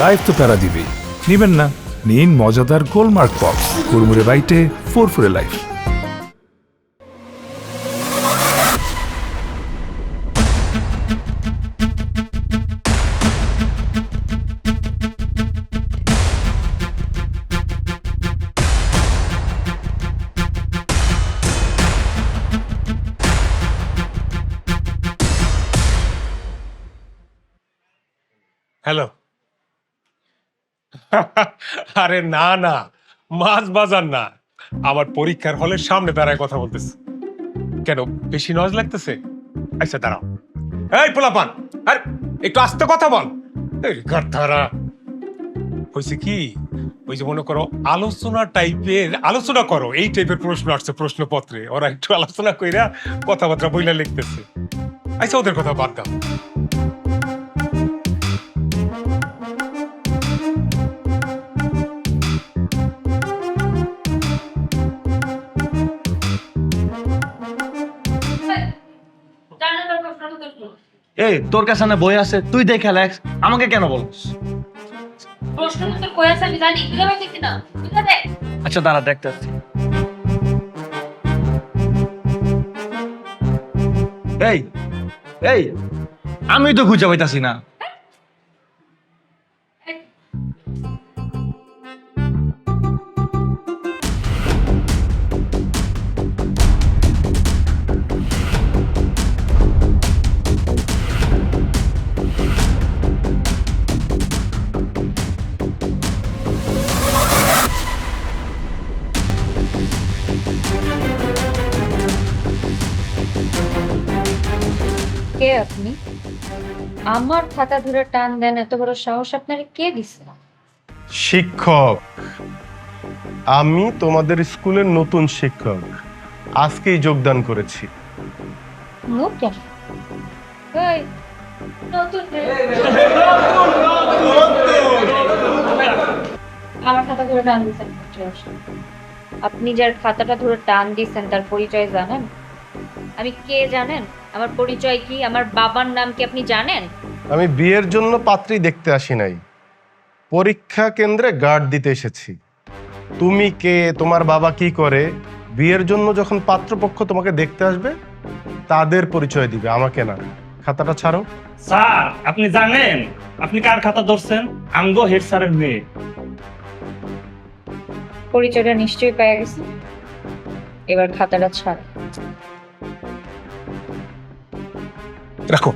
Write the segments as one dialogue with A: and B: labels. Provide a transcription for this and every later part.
A: Life তো প্যারা দিবেই, নিবেন না? নিন মজাদার গোলমার্ক পপস, কুড়মুড়ে বাইটে ফুরফুরে লাইফ।
B: হ্যালো। আরে না না, মাছ বাজার না, আমার পরীক্ষার হলের সামনে দাঁড়ায় কথা বলতেছে। কেন, বেশি নজ লাগতেছে? আচ্ছা দাঁড়াও। এই পোলাপান, আরে একটু আস্তে কথা বল। এই গাধারা। হয়েছে কি, ওই যে মনে করো আলোচনা টাইপের আলোচনা করো, এই টাইপের প্রশ্ন আসছে প্রশ্নপত্রে, ওরা একটু আলোচনা কইরা কথাবার্তা বইলা লিখতেছে। আচ্ছা ওদের কথা বাদ দাও।
C: এই তোর কাছে না বই আছে, তুই দেখে লেখ, আমাকে কেন বলছিস?
D: প্রশ্ন উত্তর কই আছে আমি জানি, কিভাবে দেখি না বুঝা দে।
C: আচ্ছা দাঁড়া দেখতেছি। এই এই আমি তো খুঁজে পাইতাছি না।
D: কে আপনি? আমার খাতা ধরে টান দেন, এত বড় সাহস আপনারে কে দিছে?
E: শিক্ষক, আমি তোমাদের স্কুলের নতুন শিক্ষক, আজকেই যোগদান করেছি।
D: নতুন? এই নতুন রে। আমার খাতা ধরে টান দিছেন? আপনি যার খাতাটা ধরে টান দিছেন তার পরিচয় জানেন? আমি কে জানেন? আমার পরিচয় কি? আমার বাবার নাম কি আপনি জানেন?
E: আমি বিয়ের জন্য পাত্রী দেখতে আসি নাই, পরীক্ষা কেন্দ্রে গার্ড দিতে এসেছি। তুমি কে, তোমার বাবা কি করে, বিয়ের জন্য যখন পাত্রপক্ষ তোমাকে দেখতে আসবে তাদের পরিচয় দিবে, আমাকে না। খাতাটা ছাড়ো।
F: স্যার আপনি জানেন আপনি কার খাতা ধরছেন? আমগো হেড স্যারের মেয়ে।
D: পরিচয়টা নিশ্চয়ই পেয়ে গেছি, এবার খাতাটা ছাড়।
B: রাখো।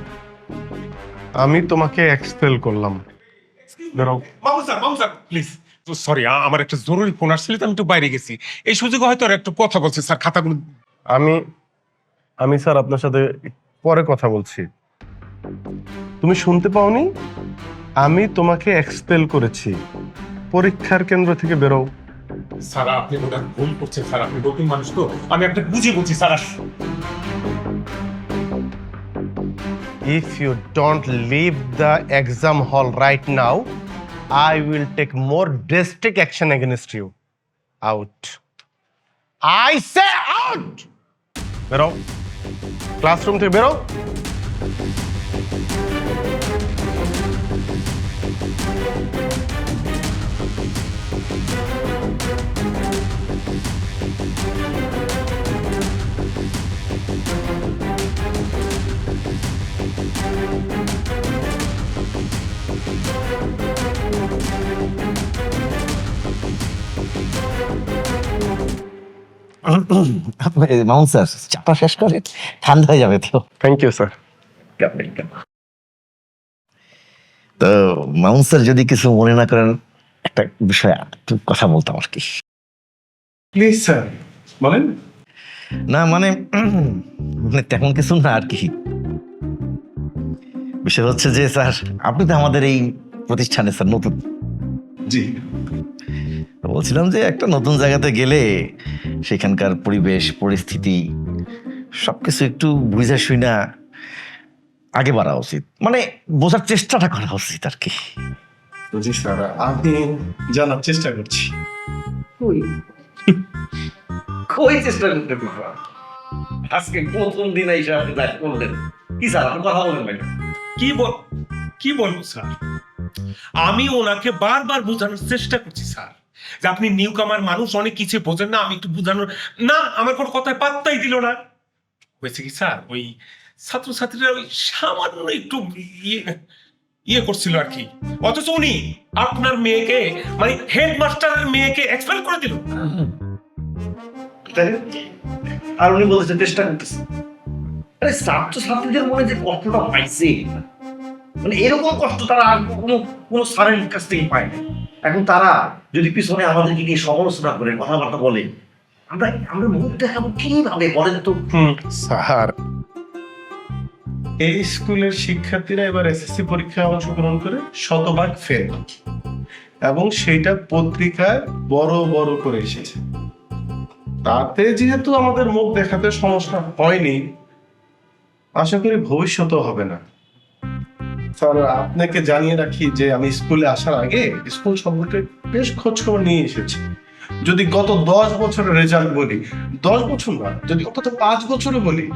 E: আমি তোমাকে এক্সপেল করলাম, বেরো।
B: মামু স্যার প্লিজ। সরি, আমার একটা জরুরি ফোন আসছিল তো আমি একটু বাইরে গেছি। এই সুযোগে হয়তো আর একটু কথা বলছি স্যার, খাতাগুলো।
E: আমি স্যার আপনার সাথে পরে কথা বলছি। তুমি শুনতে পাওনি? আমি তোমাকে এক্সপেল করেছি, পরীক্ষার কেন্দ্র থেকে বেরো।
B: স্যার আপনি ওটা ভুল করছেন স্যার, আপনি নতুন মানুষ তো, আমি একটা বুঝে বলছি sir.
E: If you don't leave the exam hall right now, I will take more drastic action against you. Out. I say out! বেরো, ক্লাসরুম থেকে বেরো।
G: মামুন স্যার চাপা শেষ করে ঠান্ডা হয়ে যাবে তো।
E: Thank you sir.
G: তো মামুন স্যার যদি কিছু মনে না করেন, একটা বিষয় একটু কথা বলতাম আর কি।
E: প্লিজ স্যার বলেন।
G: না মানে তেমন কিছু না আর কি। বিষয় হচ্ছে যে স্যার আপনি তো আমাদের এই প্রতিষ্ঠানে স্যার নতুন।
E: জি।
G: বলছিলাম যে একটা নতুন জায়গাতে গেলে সেখানকার পরিবেশ পরিস্থিতি সবকিছু একটু বুঝা শুনা আগে বাড়া উচিত, মানে বোঝার চেষ্টাটা করা উচিত আর কি।
H: জি স্যার, আমি জানার চেষ্টা করছি।
C: কই চেষ্টা করতে পারবা? আজকে প্রথম দিন এসে আপনি লাইভ করলেন কি স্যার? আপনি কথা বলেন না।
B: কি বলবো স্যার, আমি ওনাকে বারবার বোঝানোর চেষ্টা করছি স্যার, যে আপনি নিউ কামার মানুষ, অনেক কিছু বোঝেন না, আমি একটু বোঝানোর, না আমার কোনো কথায় পাত্তাই দিল না। হয়েছে কি স্যার, ওই ছাত্রছাত্রীরা ওই সামান্য একটু ইয়ে করছিল আর কি, অথচ উনি আপনার মেয়েকে, মানে হেডমাস্টারের মেয়েকে এক্সপেল করে দিল।
C: আর উনি বলতেছে চেষ্টা করতেছে। আরে ছাত্রছাত্রীদের মনে যে কষ্টটা পাইছে, মানে এরকম কষ্ট তারা আর কোনো স্যারের কাছ থেকে পায় না। এখন তারা যদি পিছনে আমাদেরকে নিয়ে সমালোচনা করে, কথাবার্তা বলে, আমরা আমরা মুখ দেখাবো কিভাবে বলেন তো?
H: স্যার, এই স্কুলের শিক্ষার্থীরা এবার এসএসসি পরীক্ষায় অংশগ্রহণ করে শতভাগ ফেল, এবং সেইটা পত্রিকায় বড় বড় করে এসেছে। তাতে যেহেতু আমাদের মুখ দেখাতে সমস্যা হয়নি, আশা করি ভবিষ্যতেও হবে না। স্যার, আপনাকে জানিয়ে রাখি যে আমি স্কুলে আসার আগে স্কুল সম্পর্কে বেশ খোঁজ খবর নিয়ে এসেছি। যদি গত 10 বছরের রেজাল্ট বলি, 10 বছর না, যদি অন্তত 5 বছরও বলি,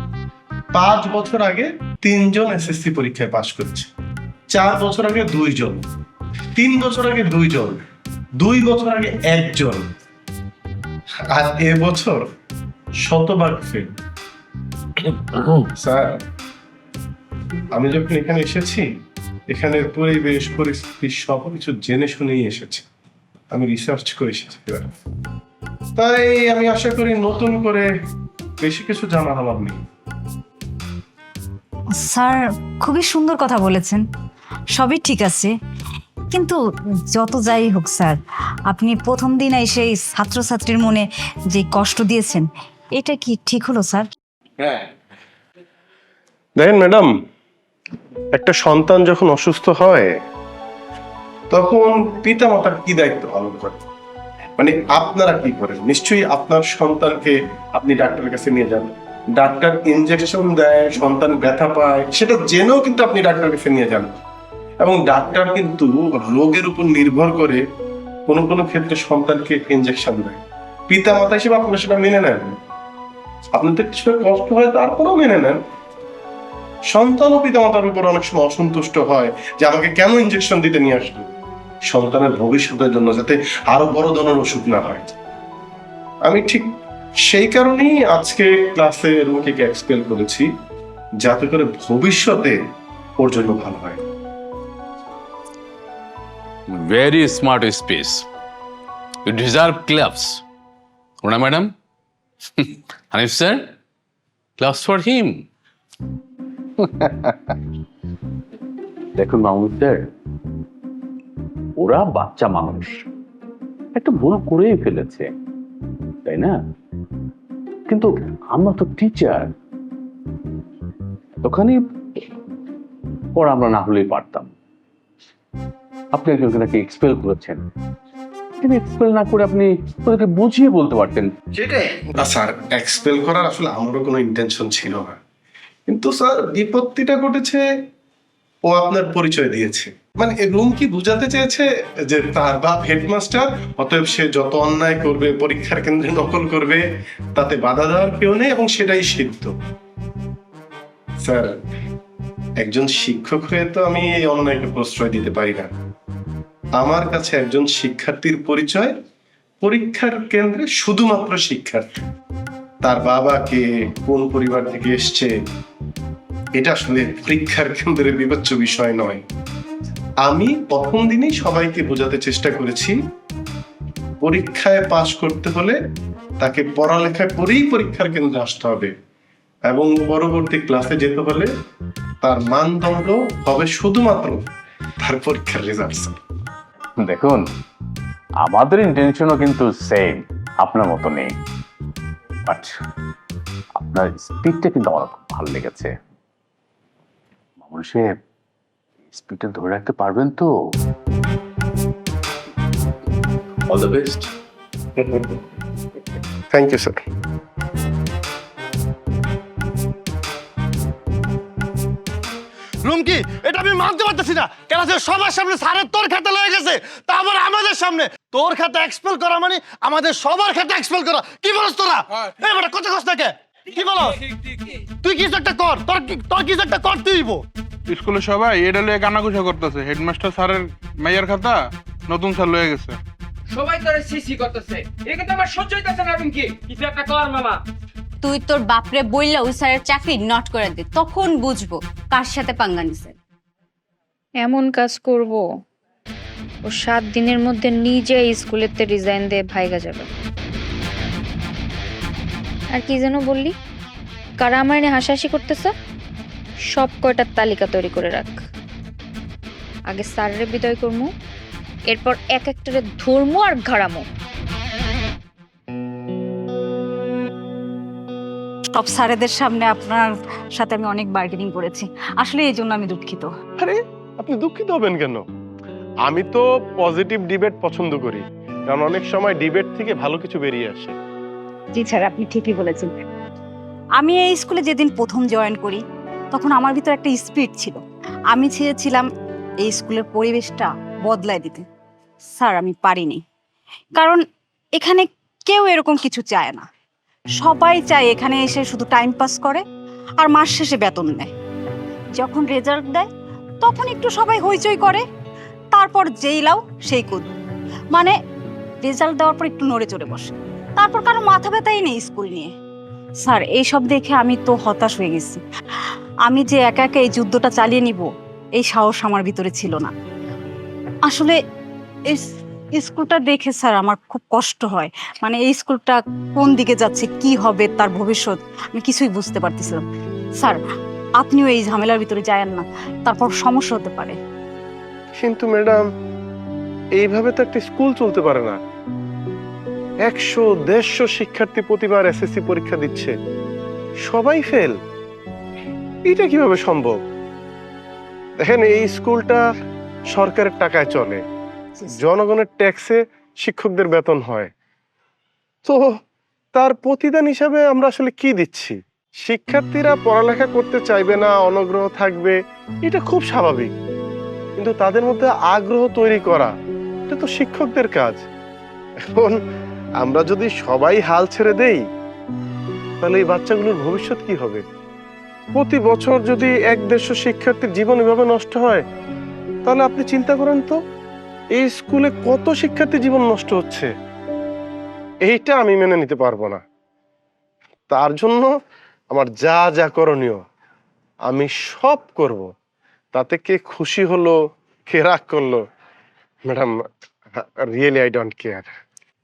H: 5 বছর আগে 3 জন এসএসসি পরীক্ষায় পাশ করেছে, 4 বছর আগে 2 জন, 3 বছর আগে 2 জন, 2 বছর আগে 1 জন, আর এবছর শতভাগ ফেল। স্যার, আমি যখন এখানে এসেছি, এখানের পরিবেশ পরিস্থিতি সবকিছু জেনে শুনেই এসেছি, আমি রিসার্চ করে এসেছি। তাই আমি আশা করি নতুন করে বেশি কিছু জানার আমার নেই।
I: স্যার, খুবই সুন্দর কথা বলেছেন, সবই ঠিক আছে, কিন্তু যত যাই হোক স্যার, আপনি প্রথম দিন সেই ছাত্রছাত্রীর মনে যে কষ্ট দিয়েছেন, এটা কি ঠিক হলো স্যার?
H: দেখেন ম্যাডাম, একটা সন্তান যখন অসুস্থ হয় তখন পিতা মাতার কি দায়িত্ব পালন করে, মানে আপনারা কি করেন? নিশ্চয়ই আপনার সন্তানকে আপনি ডাক্তারের কাছে নিয়ে যান, ডাক্তার ইনজেকশন দেয়, সন্তান ব্যথা পায়, সেটা জেনেও কিন্তু আপনি ডাক্তারের কাছে নিয়ে যান, এবং ডাক্তার কিন্তু রোগের উপর নির্ভর করে কোনো কোনো ক্ষেত্রে সন্তানকে ইনজেকশন দেয়। পিতা মাতা হিসেবে আপনারা সেটা মেনে নেন, আপনাদের কিছুটা কষ্ট হয় তারপরেও মেনে নেন। সন্তান ও পিতামাতার উপর অনেক সময় অসন্তুষ্ট হয় যে আমাকে কেন ইনজেকশন দিতে নিয়ে আসলো, সন্তানের ভবিষ্যতের জন্য, যাতে আরো বড় ধরনের অসুখ না হয়। আমি ঠিক সেই কারণেই আজকে ক্লাসে রুমকিকে এক্সপেল করেছি, যাতে করে ভবিষ্যতে ওর জন্য ভালো হয়।
J: Very smart speech. You deserve claps. Rona madam? Hanif sir? Claps for him.
K: দেখুন মামুন স্যার, ওরা বাচ্চা মানুষ, একটা ভুল করেই ফেলেছে, তাই না? কিন্তু আমরা তো টিচার, ওখানে পড়া আমরা না হলেই পারতাম। আপনি একজনকে নাকি এক্সপেল করেছেন, কিন্তু এক্সপেল না করে আপনি ওদেরকে বুঝিয়ে বলতে পারতেন।
C: সেটাই
H: না স্যার, এক্সপেল করার আসলে আমারও কোনো ইন্টেনশন ছিল না, কিন্তু স্যার বিপত্তিটা ঘটেছে ও আপনার পরিচয় দিয়েছে। মানে রুম কি বুঝাতে চেয়েছে যে তার বাপ হেডমাস্টার, অতএব সে যত অন্যায় করবে, পরীক্ষার কেন্দ্রে নকল করবে, তাতে বাধা দেওয়ার কেউ নেই এবং সেটাই সিদ্ধ। স্যার, একজন শিক্ষক হয়ে তো আমি এই অন্যায়কে প্রশ্রয় দিতে পারি না। আমার কাছে একজন শিক্ষার্থীর পরিচয় পরীক্ষার কেন্দ্রে শুধুমাত্র শিক্ষার্থী, তার বাবাকে কোন পরিবার থেকে এসছে এটা আসলে পরীক্ষার কেন্দ্রের বিবেচ্য বিষয় নয়। আমি প্রথম দিনই সবাইকে বোঝাতে চেষ্টা করেছি, পরীক্ষায় পাশ করতে হলে তাকে পড়ালেখা করেই পরীক্ষার কেন্দ্রে আসতে হবে, এবং পরবর্তী ক্লাসে যেতে হলে তার মানদণ্ড হবে শুধুমাত্র তার পরীক্ষার রেজাল্ট।
K: দেখুন, আমাদের ইন্টেনশনও কিন্তু সেম, আপনার মতো নেই, বাট আপনার স্পিডটা কিন্তু আমার খুব ভালো লেগেছে। মামুন সাহেব, স্পিডটা ধরে রাখতে পারবেন তো?
J: All the best.
H: Thank you sir.
E: Rumki, এটা আমি মানতে পারতেছি না। ক্লাসের সবার সামনে স্যারের তোর খাতা লেগে গেছে, তা আবার আমাদের সামনে তোর খাতা এক্সপেল করা মানে আমাদের সবার খাতা এক্সপেল করা। কি বলছ তোরা? এই বেটা কথা কস না কে? কি বলছ? তুই কিছু একটা কর, তোর কিছু একটা করতেই হইব।
L: স্কুলে সবাই এটা লয়ে কানাঘুষা করতেছে, হেডমাস্টার স্যারের মেয়ের খাতা নতুন স্যার লয়ে গেছে।
M: সবাই তোরে সিসি করতেছে, এটা তো আমার সহ্য হইতাছে না। কি কিছু একটা কর মামা।
I: তুই তোর বাপরে বললা ওই স্যারের চাকরি নট করে দে, তখন বুঝবো কার সাথে পাঙ্গা নিছে।
D: এমন কাজ করব ও 7 দিনের মধ্যে নিজে স্কুলেতে রিজাইন দিয়ে ভাইগা যাবে। আর কি যেন বললি, কারা আমার এনে হাসাহাসি করতেছে? সব কয়টার তালিকা তৈরি করে রাখ। আগে স্যারের বিদায় করবো, এরপর এক একটারে ধর্ম আর ঘাড়ামো।
I: সব স্যারেদের সামনে আপনার সাথে আমি অনেক বার্গেনিং করেছি, আসলে এই জন্য আমি দুঃখিত।
E: আরে আপনি দুঃখিত হবেন কেন? আমি তো পজিটিভ ডিবেট পছন্দ করি, কারণ অনেক সময় ডিবেট থেকে ভালো কিছু বেরিয়ে আসে।
I: জি স্যার, আপনি ঠিকই বলেছেন। আমি এই স্কুলে যেদিন প্রথম জয়েন করি তখন আমার ভিতর একটা স্পিরিট ছিল, আমি চেয়েছিলাম এই স্কুলের পরিবেশটা বদলায় দিতে। স্যার আমি পারিনি, কারণ এখানে কেউ এরকম কিছু চায় না। সবাই চায় এখানে এসে শুধু টাইম পাস করে আর মাস শেষে বেতন নেয়। যখন রেজাল্ট দেয় তখন একটু সবাই হইচই করে, তারপর যেই লাও সেই কুদ, মানে রেজাল্ট দেওয়ার পর একটু নড়ে চড়ে বসে, তারপর কারো মাথা ব্যথাই নেই স্কুল নিয়ে। স্যার এইসব দেখে আমি তো হতাশ হয়ে গেছি। আমি যে একা একা এই যুদ্ধটা চালিয়ে নিব এই সাহস আমার ভিতরে ছিল না। আসলে এই স্কুলটা দেখে স্যার আমার খুব কষ্ট হয়, মানে এই স্কুলটা কোন দিকে যাচ্ছে, কি হবে তার ভবিষ্যৎ, আমি কিছুই বুঝতে পারতেছিলাম। স্যার আপনিও এই ঝামেলার ভিতরে যায়েন না, তারপর সমস্যা হতে পারে।
E: কিন্তু ম্যাডাম, এইভাবে তো একটা স্কুল চলতে পারে না। 100-150 শিক্ষার্থী প্রতিবার এসএসসি পরীক্ষা দিচ্ছে, সবাই ফেল। এটা কিভাবে সম্ভব? দেখেন, এই স্কুলটা সরকারের টাকায় চলে, জনগণের ট্যাক্সে শিক্ষকদের বেতন হয়, তো তার প্রতিদান হিসাবে আমরা আসলে কি দিচ্ছি? শিক্ষার্থীরা পড়ালেখা করতে চাইবে না, অনগ্রহ থাকবে, এটা খুব স্বাভাবিক। কিন্তু তাদের মধ্যে আগ্রহ তৈরি করা এটা তো শিক্ষকদের কাজ। এখন আমরা যদি সবাই হাল ছেড়ে দেই তাহলে এই বাচ্চাগুলোর ভবিষ্যৎ কি হবে? প্রতি বছর যদি 150 শিক্ষার্থীর জীবন এভাবে নষ্ট হয়, তাহলে আপনি চিন্তা করেন তো এই স্কুলে কত শিক্ষার্থীর জীবন নষ্ট হচ্ছে। এইটা আমি মেনে নিতে পারবো না। তার জন্য আমার যা যা করণীয় আমি সব করব। তাতে কে খুশি হলো কে রাগ করলো, madam, really I don't care.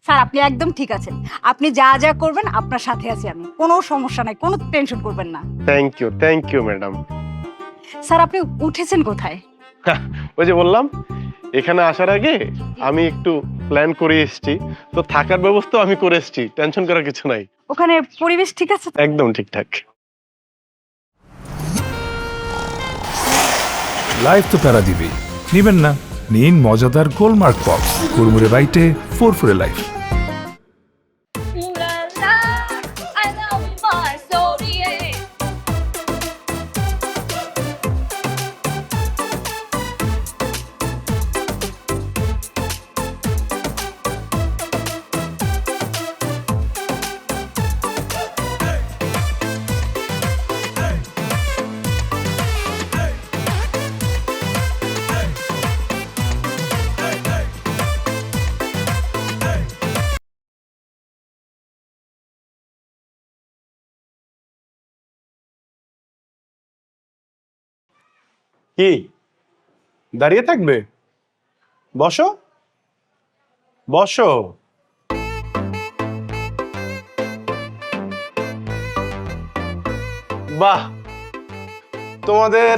I: Sir আপনি একদম ঠিক আছেন, আপনি যা যা করবেন আপনার সাথে আছি আমি, কোনো সমস্যা নাই, কোনো টেনশন করবেন না।
E: Thank you madam.
I: স্যার আপনি উঠেছেন কোথায়?
E: ওই যে বললাম, এখানে আসার আগে আমি একটু প্ল্যান করে এসেছি, তো থাকার ব্যবস্থা আমি করে এসেছি, টেনশন করার কিছু নাই।
I: ওখানে পরিবেশ ঠিক আছে?
E: একদম ঠিকঠাক।
A: লাইফ তো প্যারা দিবেই, নিবেন না? নিন মজাদার গোলমার্ক পপস, কুড়মুড়ে বাইটে ফুরফুরে লাইফ।
E: কি দাঁড়িয়ে থাকবে? বসো বসো। বাহ, তোমাদের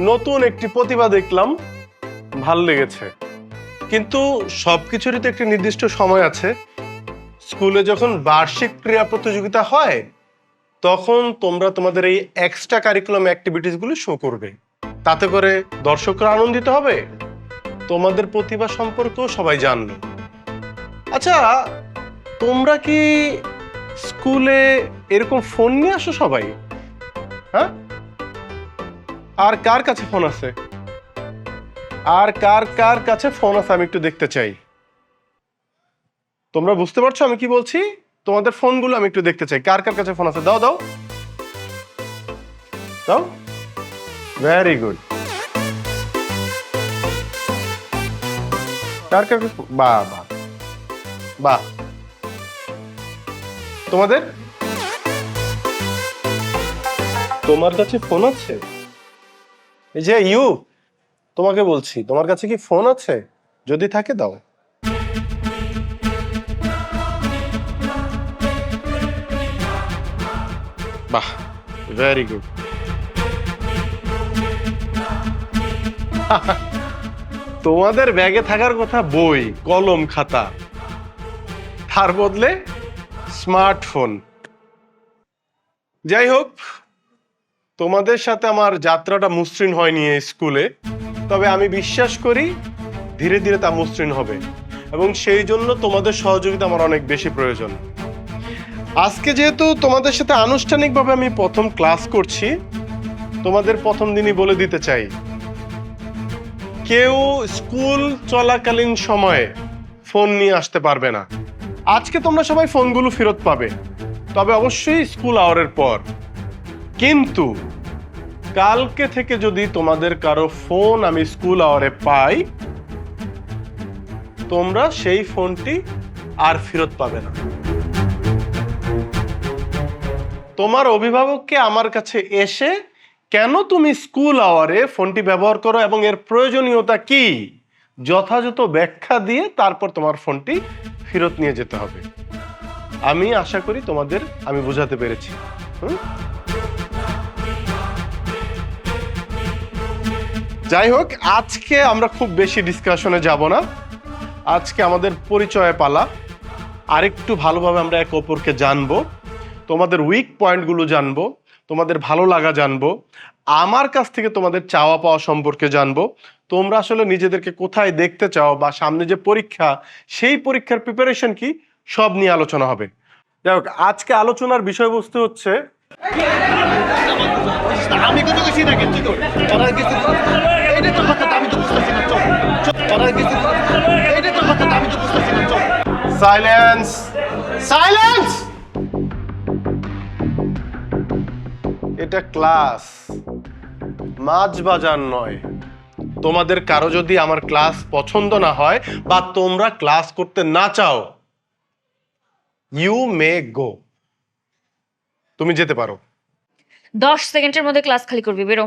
E: নতুন একটি প্রতিভা দেখলাম, ভাল লেগেছে। কিন্তু সবকিছুরই তো একটি নির্দিষ্ট সময় আছে। স্কুলে যখন বার্ষিক ক্রীড়া প্রতিযোগিতা হয় তখন তোমরা তোমাদের এই এক্সট্রা কারিকুলাম অ্যাক্টিভিটিস গুলো শো করবে, তাতে করে দর্শকরা আনন্দিত হবে, তোমাদের প্রতিভা সম্পর্কেও সবাই জানবে। আচ্ছা, তোমরা কি স্কুলে এরকম ফোন নিয়ে আসো সবাই? হ্যাঁ, আর কার কাছে ফোন আছে? আর কার কার কাছে ফোন আছে আমি একটু দেখতে চাই। তোমরা বুঝতে পারছো আমি কি বলছি? তোমাদের ফোনগুলো আমি একটু দেখতে চাই, কার কার কাছে ফোন আছে। দাও দাও দাও। Very good. কার কার বাহ বাহ বাহ। তোমাদের তোমার কাছে ফোন আছে? এই যে ইউ, তোমাকে বলছি, তোমার কাছে কি ফোন আছে? যদি থাকে দাও। বাহ, ভেরি গুড। তোমাদের ব্যাগে থাকার কথা বই, কলম, খাতা, তার বদলে স্মার্টফোন। যাই হোক, তোমাদের সাথে আমার যাত্রাটা মসৃণ হয়নি এই স্কুলে, তবে আমি বিশ্বাস করি ধীরে ধীরে তা মসৃণ হবে, এবং সেই জন্য তোমাদের সহযোগিতা আমার অনেক বেশি প্রয়োজন। আজকে যেহেতু তোমাদের সাথে আনুষ্ঠানিকভাবে আমি প্রথম ক্লাস করছি, তোমাদের প্রথম দিনই বলে দিতে চাই, কেউ স্কুল চলাকালীন সময়ে ফোন নিয়ে আসতে পারবে না। আজকে তোমরা সবাই ফোনগুলো ফেরত পাবে, তবে অবশ্যই স্কুল আওয়ারের পর। কিন্তু কালকে থেকে যদি তোমাদের কারো ফোন আমি স্কুল আওয়ারে পাই, তোমরা সেই ফোনটি আর ফেরত পাবে না। তোমার অভিভাবককে আমার কাছে এসে কেন তুমি স্কুল আওয়ারে ফোনটি ব্যবহার করো এবং এর প্রয়োজনীয়তা কি যথাযথ ব্যাখ্যা দিয়ে তারপর তোমার ফোনটি ফেরত নিয়ে যেতে হবে। আমি আশা করি তোমাদের আমি বোঝাতে পেরেছি। যাই হোক, আজকে আমরা খুব বেশি ডিসকাশনে যাব না। আজকে আমাদের পরিচয় পালা। আরেকটু ভালোভাবে আমরা একে অপরকে জানবো, তোমাদের উইক পয়েন্টগুলো জানবো, তোমাদের ভালো লাগা জানবো, আমার কাছ থেকে তোমাদের চাওয়া পাওয়া সম্পর্কে জানবো, তোমরা আসলে নিজেদেরকে কোথায় দেখতে চাও বা সামনে যে পরীক্ষা সেই পরীক্ষার প্রিপারেশন কি সব নিয়ে আলোচনা হবে। যাই হোক, আজকে আলোচনার বিষয়বস্তু হচ্ছে
C: আমি কিছু কিছু না কিন্তু এটা তো কথা আমি তো বুঝতেছি না। চল এটা তো কথা আমি তো বুঝতেছি না। চল
E: সাইলেন্স, সাইলেন্স। এটা ক্লাস, মাছ বাজার নয়। তোমাদের কারো যদি আমার ক্লাস পছন্দ না হয় বা তোমরা ক্লাস করতে না চাও, ইউ মে গো। তুমি যেতে পারো।
D: 10 সেকেন্ডের মধ্যে ক্লাস খালি করবি, বেরো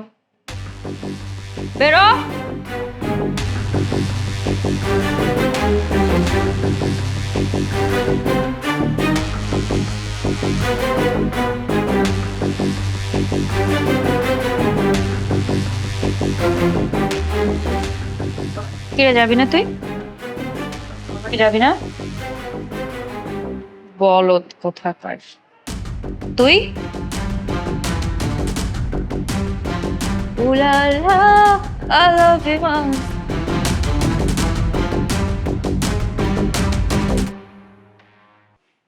D: বেরো। কিরে, যাবি না তুই? যাবি না? বলদ কোথাকার তুই। উলালা, I love you, mom.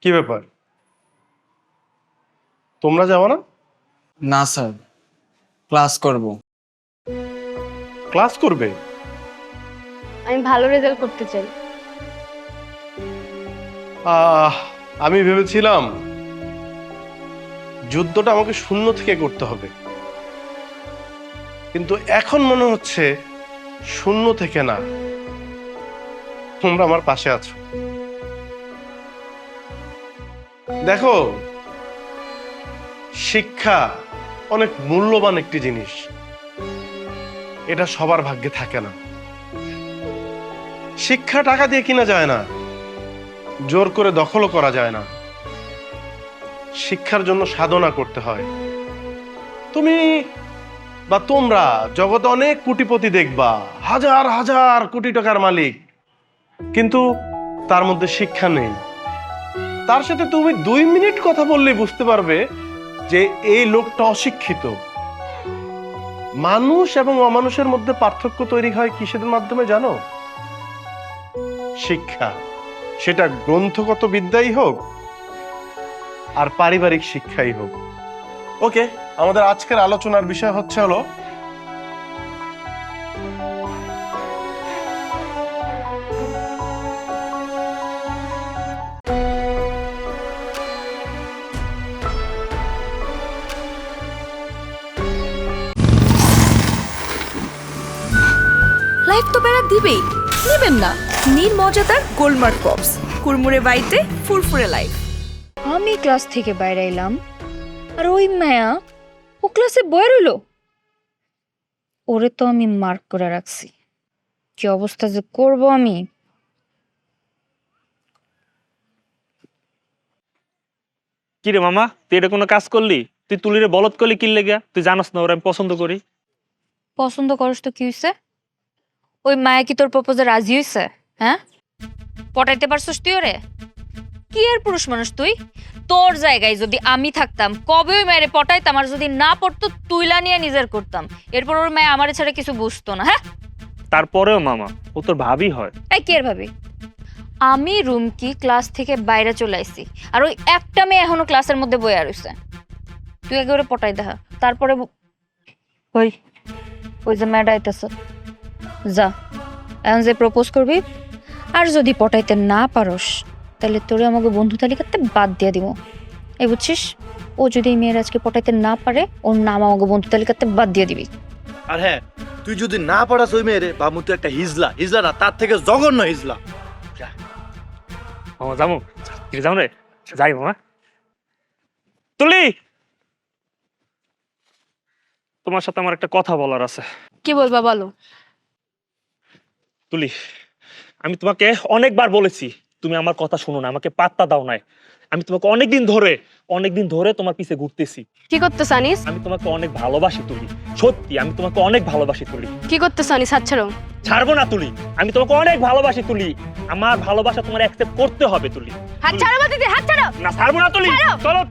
E: কি ব্যাপার, তোমরা যাও না?
N: না স্যার, ক্লাস করব।
E: ক্লাস করবে?
D: আমি ভালো রেজাল্ট করতে চাই।
E: আমি ভেবেছিলাম যুদ্ধটা আমাকে শূন্য থেকে করতে হবে, কিন্তু এখন মনে হচ্ছে শূন্য থেকে না, তোমরা আমার পাশে আছো। দেখো, শিক্ষা অনেক মূল্যবান একটি জিনিস, এটা সবার ভাগ্যে থাকে না। শিক্ষা টাকা দিয়ে কিনা যায় না, জোর করে দখলও করা যায় না। শিক্ষার জন্য সাধনা করতে হয়। তুমি বা তোমরা জগতে অনেক কোটিপতি দেখবা, হাজার হাজার কোটি টাকার মালিক, কিন্তু তার মধ্যে শিক্ষা নেই। তার সাথে তুমি 2 মিনিট কথা বললেই বুঝতে পারবে যে এই লোকটা অশিক্ষিত। মানুষ এবং অমানুষের মধ্যে পার্থক্য তৈরি হয় কিসের মাধ্যমে জানো? শিক্ষা। সেটা গ্রন্থগত বিদ্যাই হোক আর পারিবারিক শিক্ষাই হোক। ওকে, আমাদের আজকের আলোচনার বিষয় হচ্ছে হলো
O: লাইফ তো বেড়া দিবেই, নেবেন না? নিন মজাদার গোলমার্ক পপস, কুড়মুড়ে বাইতে ফুরফুরে লাইফ।
D: আমি ক্লাস থেকে বাইরে এলাম আর ওই মায়া ও ক্লাসে বয়ে রইল। ওরে তো আমি মার্ক করে রাখছি, কি অবস্থা যে করব আমি।
F: কি রে মামা, তুই এটা কোনো কাজ করলি? তুই তুলিরে বলদ করলি কি লেগে? তুই জানাস না ওরা আমি পছন্দ করি।
D: পছন্দ করস তো কি হইছে? ওই মায়া কি তোর প্রপোজে রাজি হইছে? হ্যাঁ, পটাইতে পারছস তুই ওরে? কি এর পুরুষ মানুষ তুই? তোর জায়গায় যদি আমি থাকতাম কবে ওই মায়েরে পটাইতাম, আর যদি না পড়তো তুইলা নিয়ে নিজের করতাম। এরপর ওর মায়া আমার ছাড়া কিছু বুঝতো না। হ্যাঁ,
F: তারপরেও মামা ও তোর ভাবি হয়।
D: এই কি এর ভাবি? আমি রুমকি ক্লাস থেকে বাইরে চলে আইছি, আর ওই একটা মেয়ে এখনো ক্লাসের মধ্যে বইয়া রইছে। তুই একেবারে পটাই দেখা, তারপরে ওই ওই যে ম্যাডা আইতেছ, যা এখন যে প্রপোজ করবি, আর যদি পটাইতে না পারস তাহলে তোরে আমাকে বন্ধু তালিকাতে বাদ দিয়ে দিব। এই বুঝছিস? ও যদি এই মেয়ের আজকে পটাইতে না পারে, ওর নাম আমাকে বন্ধু তালিকাতে বাদ দিয়ে দিবি।
C: আর হ্যাঁ, তুই যদি না পারাস ওই মেয়েরে, বামু তুই একটা হিজলা, হিজলা না তার থেকে জঘন্য হিজলা।
F: মামা যাবো, যাও রে, যাই মামা। তুলি, তোমার সাথে আমার একটা কথা বলার আছে।
O: কি বলবা বলো।
F: তুলি, আমি তোমাকে অনেকবার বলেছি তুমি আমার কথা শুনো না, আমাকে পাত্তা দাও নাই। আমি তোমাকে অনেকদিন ধরে তোমার পিছে ঘুরতেছি।
O: কি করতে চানিস?
F: আমি তোমাকে অনেক ভালোবাসি তুলি, সত্যি আমি তোমাকে অনেক ভালোবাসি তুলি।
O: কি করতে চানিস? হাত ছাড়ো।
F: ছাড়বো না তুলি, আমি তোমাকে অনেক ভালোবাসি তুলি। আমার ভালোবাসা তোমার অ্যাকসেপ্ট করতে হবে তুলি।
O: হাত ছাড়ো বলতে, হাত ছাড়ো।
F: না ছাড়বো না তুলি, চলো।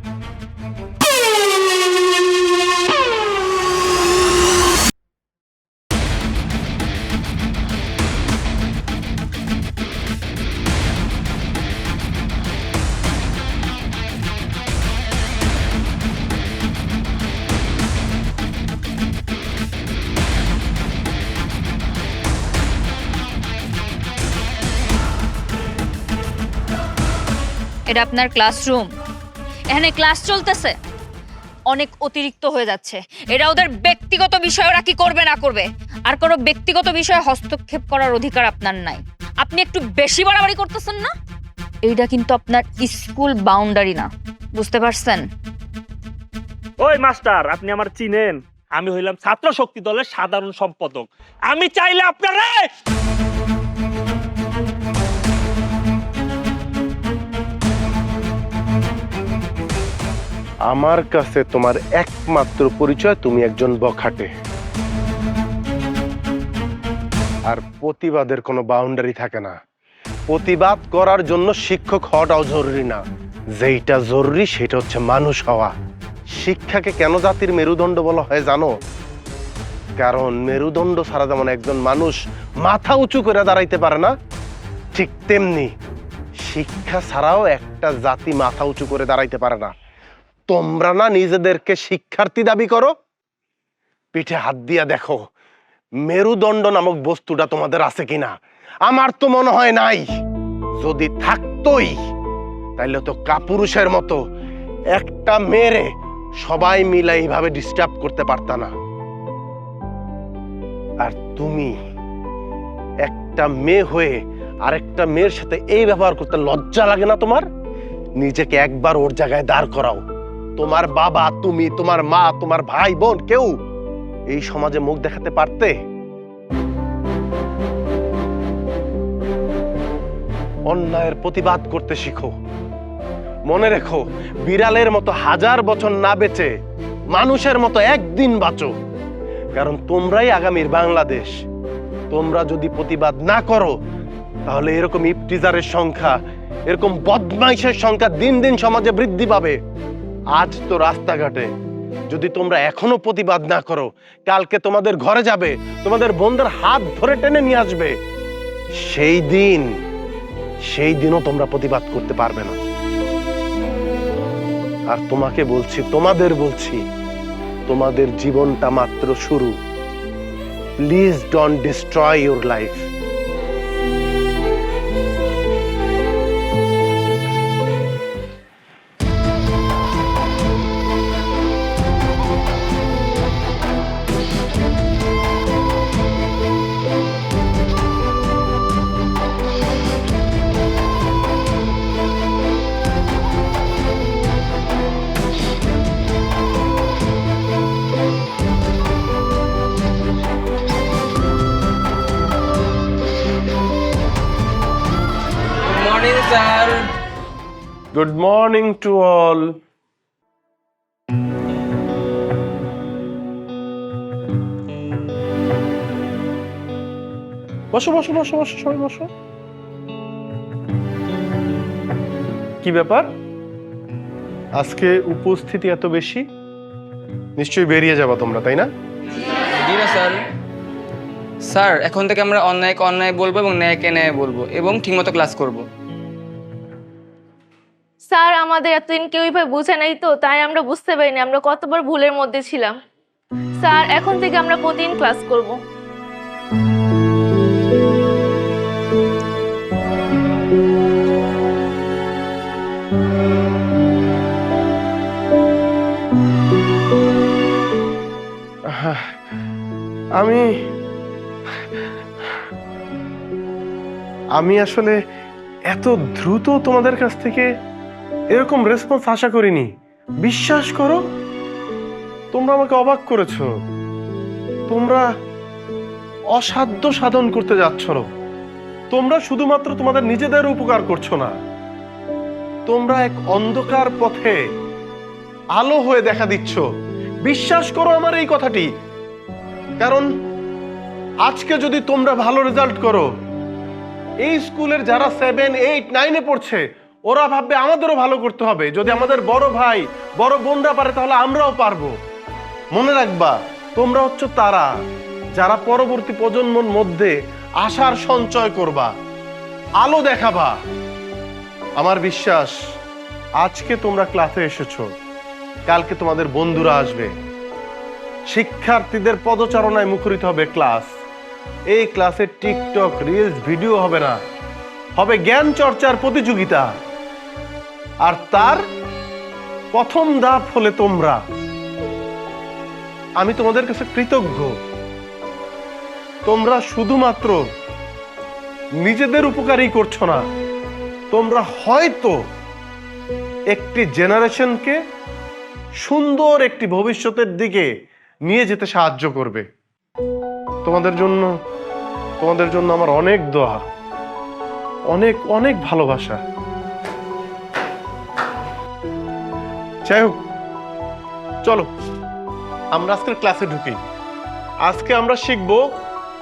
D: এটা আপনার ক্লাসরুম, এখানে ক্লাস চলতেছে। অনেক অতিরিক্ত হয়ে যাচ্ছে। এটা ওদের ব্যক্তিগত বিষয়, ওরা কি করবে না করবে। আর কোনো ব্যক্তিগত বিষয়ে হস্তক্ষেপ করার অধিকার আপনার নাই। আপনি একটু বেশি বাড়াবাড়ি করতেছেন না? এইটা কিন্তু আপনার স্কুল বাউন্ডারি না, বুঝতে পারছেন?
F: ওই মাস্টার, আপনি আমার চিনেন? আমি হইলাম ছাত্র শক্তি দলের সাধারণ সম্পাদক। আমি চাইলে আপনারা
E: আমার কাছে তোমার একমাত্র পরিচয় তুমি একজন বখাটে। আর প্রতিবাদের কোনো বাউন্ডারি থাকে না। প্রতিবাদ করার জন্য শিক্ষক হওয়াটাও জরুরি না, যেইটা জরুরি সেটা হচ্ছে মানুষ হওয়া। শিক্ষাকে কেন জাতির মেরুদণ্ড বলা হয় জানো? কারণ মেরুদণ্ড ছাড়া যেমন একজন মানুষ মাথা উঁচু করে দাঁড়াইতে পারে না, ঠিক তেমনি শিক্ষা ছাড়াও একটা জাতি মাথা উঁচু করে দাঁড়াইতে পারে না। তোমরা না নিজেদেরকে শিক্ষার্থী দাবি করো, পিঠে হাত দিয়া দেখো মেরুদণ্ড নামক বস্তুটা তোমাদের আছে কিনা। আমার তো মনে হয় নাই। যদি থাকতোই তাইলে তো কাপুরুষের মতো একটা মেয়েরে সবাই মিলে এইভাবে ডিস্টার্ব করতে পারতা না। আর তুমি একটা মেয়ে হয়ে আরেকটা মেয়ের সাথে এই ব্যবহার করতে লজ্জা লাগে না তোমার? নিজেকে একবার ওর জায়গায় দাঁড় করাও। তোমার বাবা, তুমি, তোমার মা, তোমার ভাই বোন কেউ এই সমাজে মুখ দেখাতে পারতে? অন্যায়ের প্রতিবাদ করতে শিখো। মনে রেখো, বিড়ালের মতো 1000 বছর না বেঁচে মানুষের মতো একদিন বাঁচো। কারণ তোমরাই আগামীর বাংলাদেশ। তোমরা যদি প্রতিবাদ না করো তাহলে এরকম ইফতিজারের সংখ্যা, এরকম বদমাইশের সংখ্যা দিন দিন সমাজে বৃদ্ধি পাবে। আজ তো রাস্তাঘাটে যদি তোমরা এখনো প্রতিবাদ না করো, কালকে তোমাদের ঘরে যাবে, তোমাদের বোনদের হাত ধরে টেনে নিয়ে আসবে। সেই দিনও তোমরা প্রতিবাদ করতে পারবে না। আর তোমাকে বলছি, তোমাদের বলছি, তোমাদের জীবনটা মাত্র শুরু। Please don't destroy your life.
H: Good morning to all. বসো বসো বসো বসো সবাই বসো। কি ব্যাপার, আজকে উপস্থিতি এত বেশি? নিশ্চয়ই বেরিয়ে যাবা তোমরা, তাই না?
N: জি না স্যার। স্যার এখন থেকে আমরা অন্যায়কে অন্যায় বলবো এবং ন্যায়কে ন্যায় বলবো এবং ঠিকমতো ক্লাস করব।
O: স্যার আমাদের এতদিন কেউই ভাই বুঝে নাই তো, তাই আমরা বুঝতে পারিনি আমরা কতবার ভুলের মধ্যে ছিলাম। স্যার এখন থেকে আমরা প্রতিদিন ক্লাস করব।
H: আমি আসলে এত দ্রুত তোমাদের কাছ থেকে এরকম রেসপন্স আশা করিনি। বিশ্বাস করো, তোমরা আমাকে অবাক করেছো। তোমরা অসাধ্য সাধন করতে যাচ্ছ। তোমরা শুধুমাত্র তোমাদের নিজেদের উপকার করছো না, তোমরা এক অন্ধকার পথে আলো হয়ে দেখা দিচ্ছ। বিশ্বাস করো আমার এই কথাটি, কারণ আজকে যদি তোমরা ভালো রেজাল্ট করো, এই স্কুলের যারা 7, 8, 9-এ পড়ছে ওরা ভাববে আমাদেরও ভালো করতে হবে। যদি আমাদের বড় ভাই বড় বোনরা পারে তাহলে আমরাও পারবো। মনে রাখবা, তোমরা হচ্ছে তারা যারা পরবর্তী প্রজন্মের মধ্যে আশার সঞ্চয় করবা, আলো দেখাবা। আমার বিশ্বাস আজকে তোমরা ক্লাসে এসেছো, কালকে তোমাদের বন্ধুরা আসবে, শিক্ষার্থীদের পদচারণায় মুখরিত হবে ক্লাস। এই ক্লাসে টিকটক, রিলস, ভিডিও হবে না, হবে জ্ঞান চর্চার প্রতিযোগিতা। আর তার প্রথম ধাপ হলে তোমরা। আমি তোমাদের কাছে কৃতজ্ঞ। তোমরা শুধুমাত্র নিজেদের উপকারই করছো না, তোমরা হয়তো একটি জেনারেশনকে সুন্দর একটি ভবিষ্যতের দিকে নিয়ে যেতে সাহায্য করবে। তোমাদের জন্য আমার অনেক দোয়া, অনেক অনেক ভালোবাসা। যাই হোক, চলো আমরা আজকের ক্লাসে ঢুকি। আজকে আমরা শিখব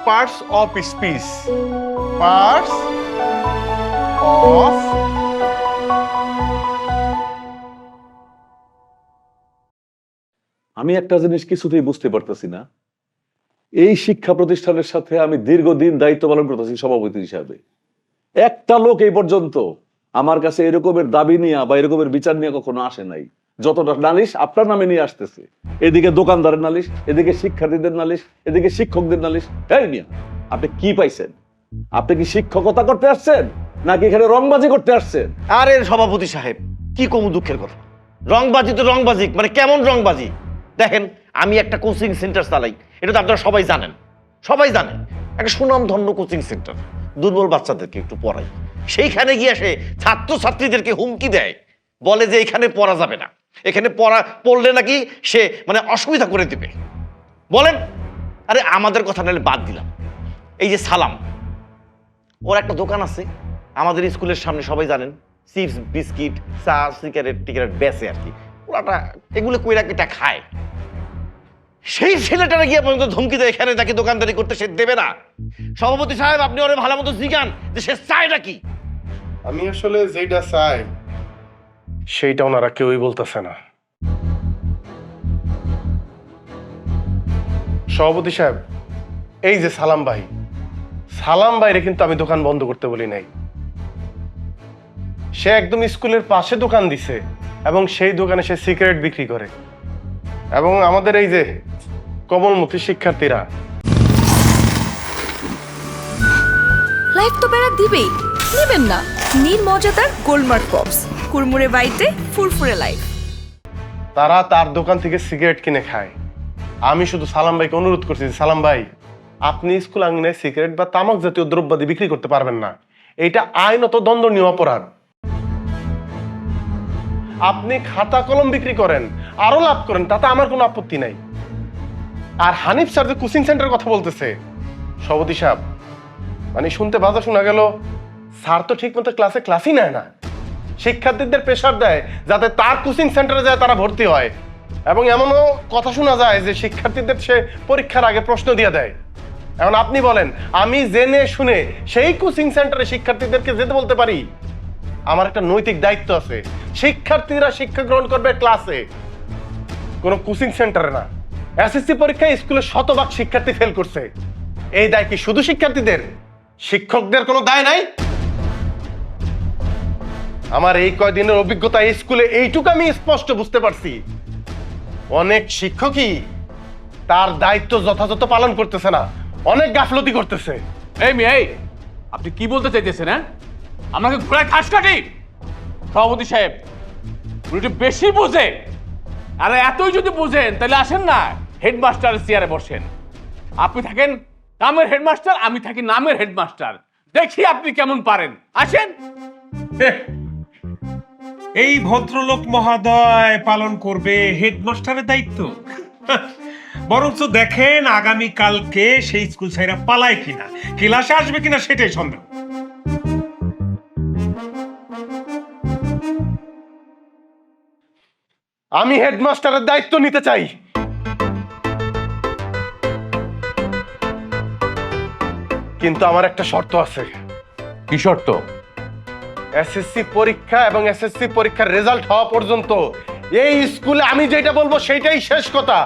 H: parts of speech. Parts of
K: আমি একটা জিনিস কিছুতেই বুঝতে পারতেছি না, এই শিক্ষা প্রতিষ্ঠানের সাথে আমি দীর্ঘদিন দায়িত্ব পালন করতেছি সভাপতি হিসাবে, একটা লোক এই পর্যন্ত আমার কাছে এরকমের দাবি নিয়ে বা এরকমের বিচার নিয়ে কখনো আসে নাই। যতটা নালিশ আপনার নামে নিয়ে আসতেছে, এদিকে দোকানদারের নালিশ, এদিকে শিক্ষার্থীদের নালিশ, এদিকে শিক্ষকদের নালিশ। এই মিয়া, আপনি কি পাইছেন? আপনি কি শিক্ষকতা করতে আসছেন নাকি এখানে রংবাজি করতে আসছেন?
G: আরে সভাপতি সাহেব, কি কম দুঃখের কথা। রংবাজি তো রংবাজি, মানে কেমন রংবাজি? দেখেন, আমি একটা কোচিং সেন্টার চালাই, এটা তো আপনারা সবাই জানেন, সবাই জানেন। একটা সুনামধন্য কোচিং সেন্টার, দুর্বল বাচ্চাদেরকে একটু পড়াই। সেইখানে গিয়ে সে ছাত্রছাত্রীদেরকে হুমকি দেয়, বলে যে এখানে পড়া যাবে না, এখানে পড়লে নাকি সে মানে অসুবিধা করে দিবে। বলেন, আরে আমাদের কথা নাহলে বাদ দিলাম, এই যে সালাম, ওর একটা দোকান আছে আমাদের স্কুলের সামনে, সবাই জানেন, চিপস, বিস্কিট, চা, সিগারেট টিগারেট বেচে আর কি। ওরা এগুলো কইরা কেটা খায়। সেই ছেলেটারা গিয়ে পর্যন্ত ধমকি দেয় এখানে নাকি দোকানদারি করতে সে দেবে না। সভাপতি সাহেব, আপনি ওরে ভালো মতো জিজ্ঞান যে সে চায় নাকি।
H: আমি আসলে যেটা চাই সেইটা ওনারা কেউই বলতেছে না। সভাপতি সাহেব, এই যে সালাম ভাইরে কিন্তু আমি দোকান বন্ধ করতে বলি নাই। সে একদম স্কুলের পাশে দোকান দিছে এবং সেই দোকানে সে সিগারেট বিক্রি করে। এবং আমাদের এই যে কমলমুখী শিক্ষার্থীরা,
O: লাইফ তো বেড়া দিবেই, নেবেন না? নির্মজাদার গোলমার্ক পপস, কুরমুরে বাইতে ফুরফুরে লাইফ।
H: তারা তার দোকান থেকে সিগারেট কিনে খায়। আমি শুধু সালাম ভাইকে অনুরোধ করছি, সালাম ভাই, আপনি স্কুল আঙ্গিনায় সিগারেট বা তামাক জাতীয় দ্রব্যাদি বিক্রি করতে পারবেন না, এটা আইনত দণ্ডনীয় অপরাধ। আপনি খাতা কলম বিক্রি করেন, আরো লাভ করেন, তাতে আমার কোনো আপত্তি নাই। আর হানিফ স্যার যে কোচিং সেন্টার কথা বলতেছে, সভাপতি সাহেব, মানে শুনতে বাজা শোনা গেল, স্যার তো ঠিক মতো ক্লাসই নেয় না।
E: শিক্ষার্থীদের প্রেশার দেয় যাতে তার কোচিং সেন্টারে যায় তারা ভর্তি হয়, এবং এমনও কথা শোনা যায় যে শিক্ষার্থীদের সে পরীক্ষার আগে প্রশ্ন দিয়ে দেয়। এখন আপনি বলেন, আমি জেনে শুনে সেই কোচিং সেন্টারে শিক্ষার্থীদেরকে যেতে বলতে পারি? আমার একটা নৈতিক দায়িত্ব আছে। শিক্ষার্থীরা শিক্ষা গ্রহণ করবে ক্লাসে, কোনো কোচিং সেন্টারে না। এসএসসি পরীক্ষায় স্কুলে শতভাগ শিক্ষার্থী ফেল করছে, এই দায় কি শুধু শিক্ষার্থীদের? শিক্ষকদের কোনো দায় নাই? আমার এই কয়দিনের অভিজ্ঞতা এই স্কুলে এইটুকু আমি স্পষ্ট বুঝতে পারছি, অনেক শিক্ষকই তার দায়িত্ব যথাযথ পালন করতেছে না, অনেক গাফলতি করতেছে।
J: এই মেয়ে, আপনি কি বলতে চাইতেছেন? হ্যাঁ, আমাকে ঘোড়ায় ঘাস কাটি? সভাপতি সাহেব, উনি একটু বেশি বোঝে। আরে এতই যদি বোঝেন তাহলে আসেন না হেডমাস্টারের চেয়ারে বসেন। আপনি থাকেন কামের হেডমাস্টার, আমি থাকি নামের হেডমাস্টার, দেখি আপনি কেমন পারেন। আসেন।
B: এই ভদ্রলোক মহোদয় পালন করবে হেডমাস্টারের দায়িত্ব? বরঞ্চ দেখেন আগামী কালকে সেই স্কুল ছাইরা পালায় কিনা, ক্লাসে আসবে কিনা সেটাই সন্দেহ।
E: আমি হেডমাস্টারের দায়িত্ব নিতে চাই, কিন্তু আমার একটা শর্ত আছে।
J: কি শর্ত?
E: এসএসসি পরীক্ষা এবং এসএসসি পরীক্ষার রেজাল্ট হওয়া পর্যন্ত এই স্কুলে আমি যেটা বলবো সেটাই শেষ কথা,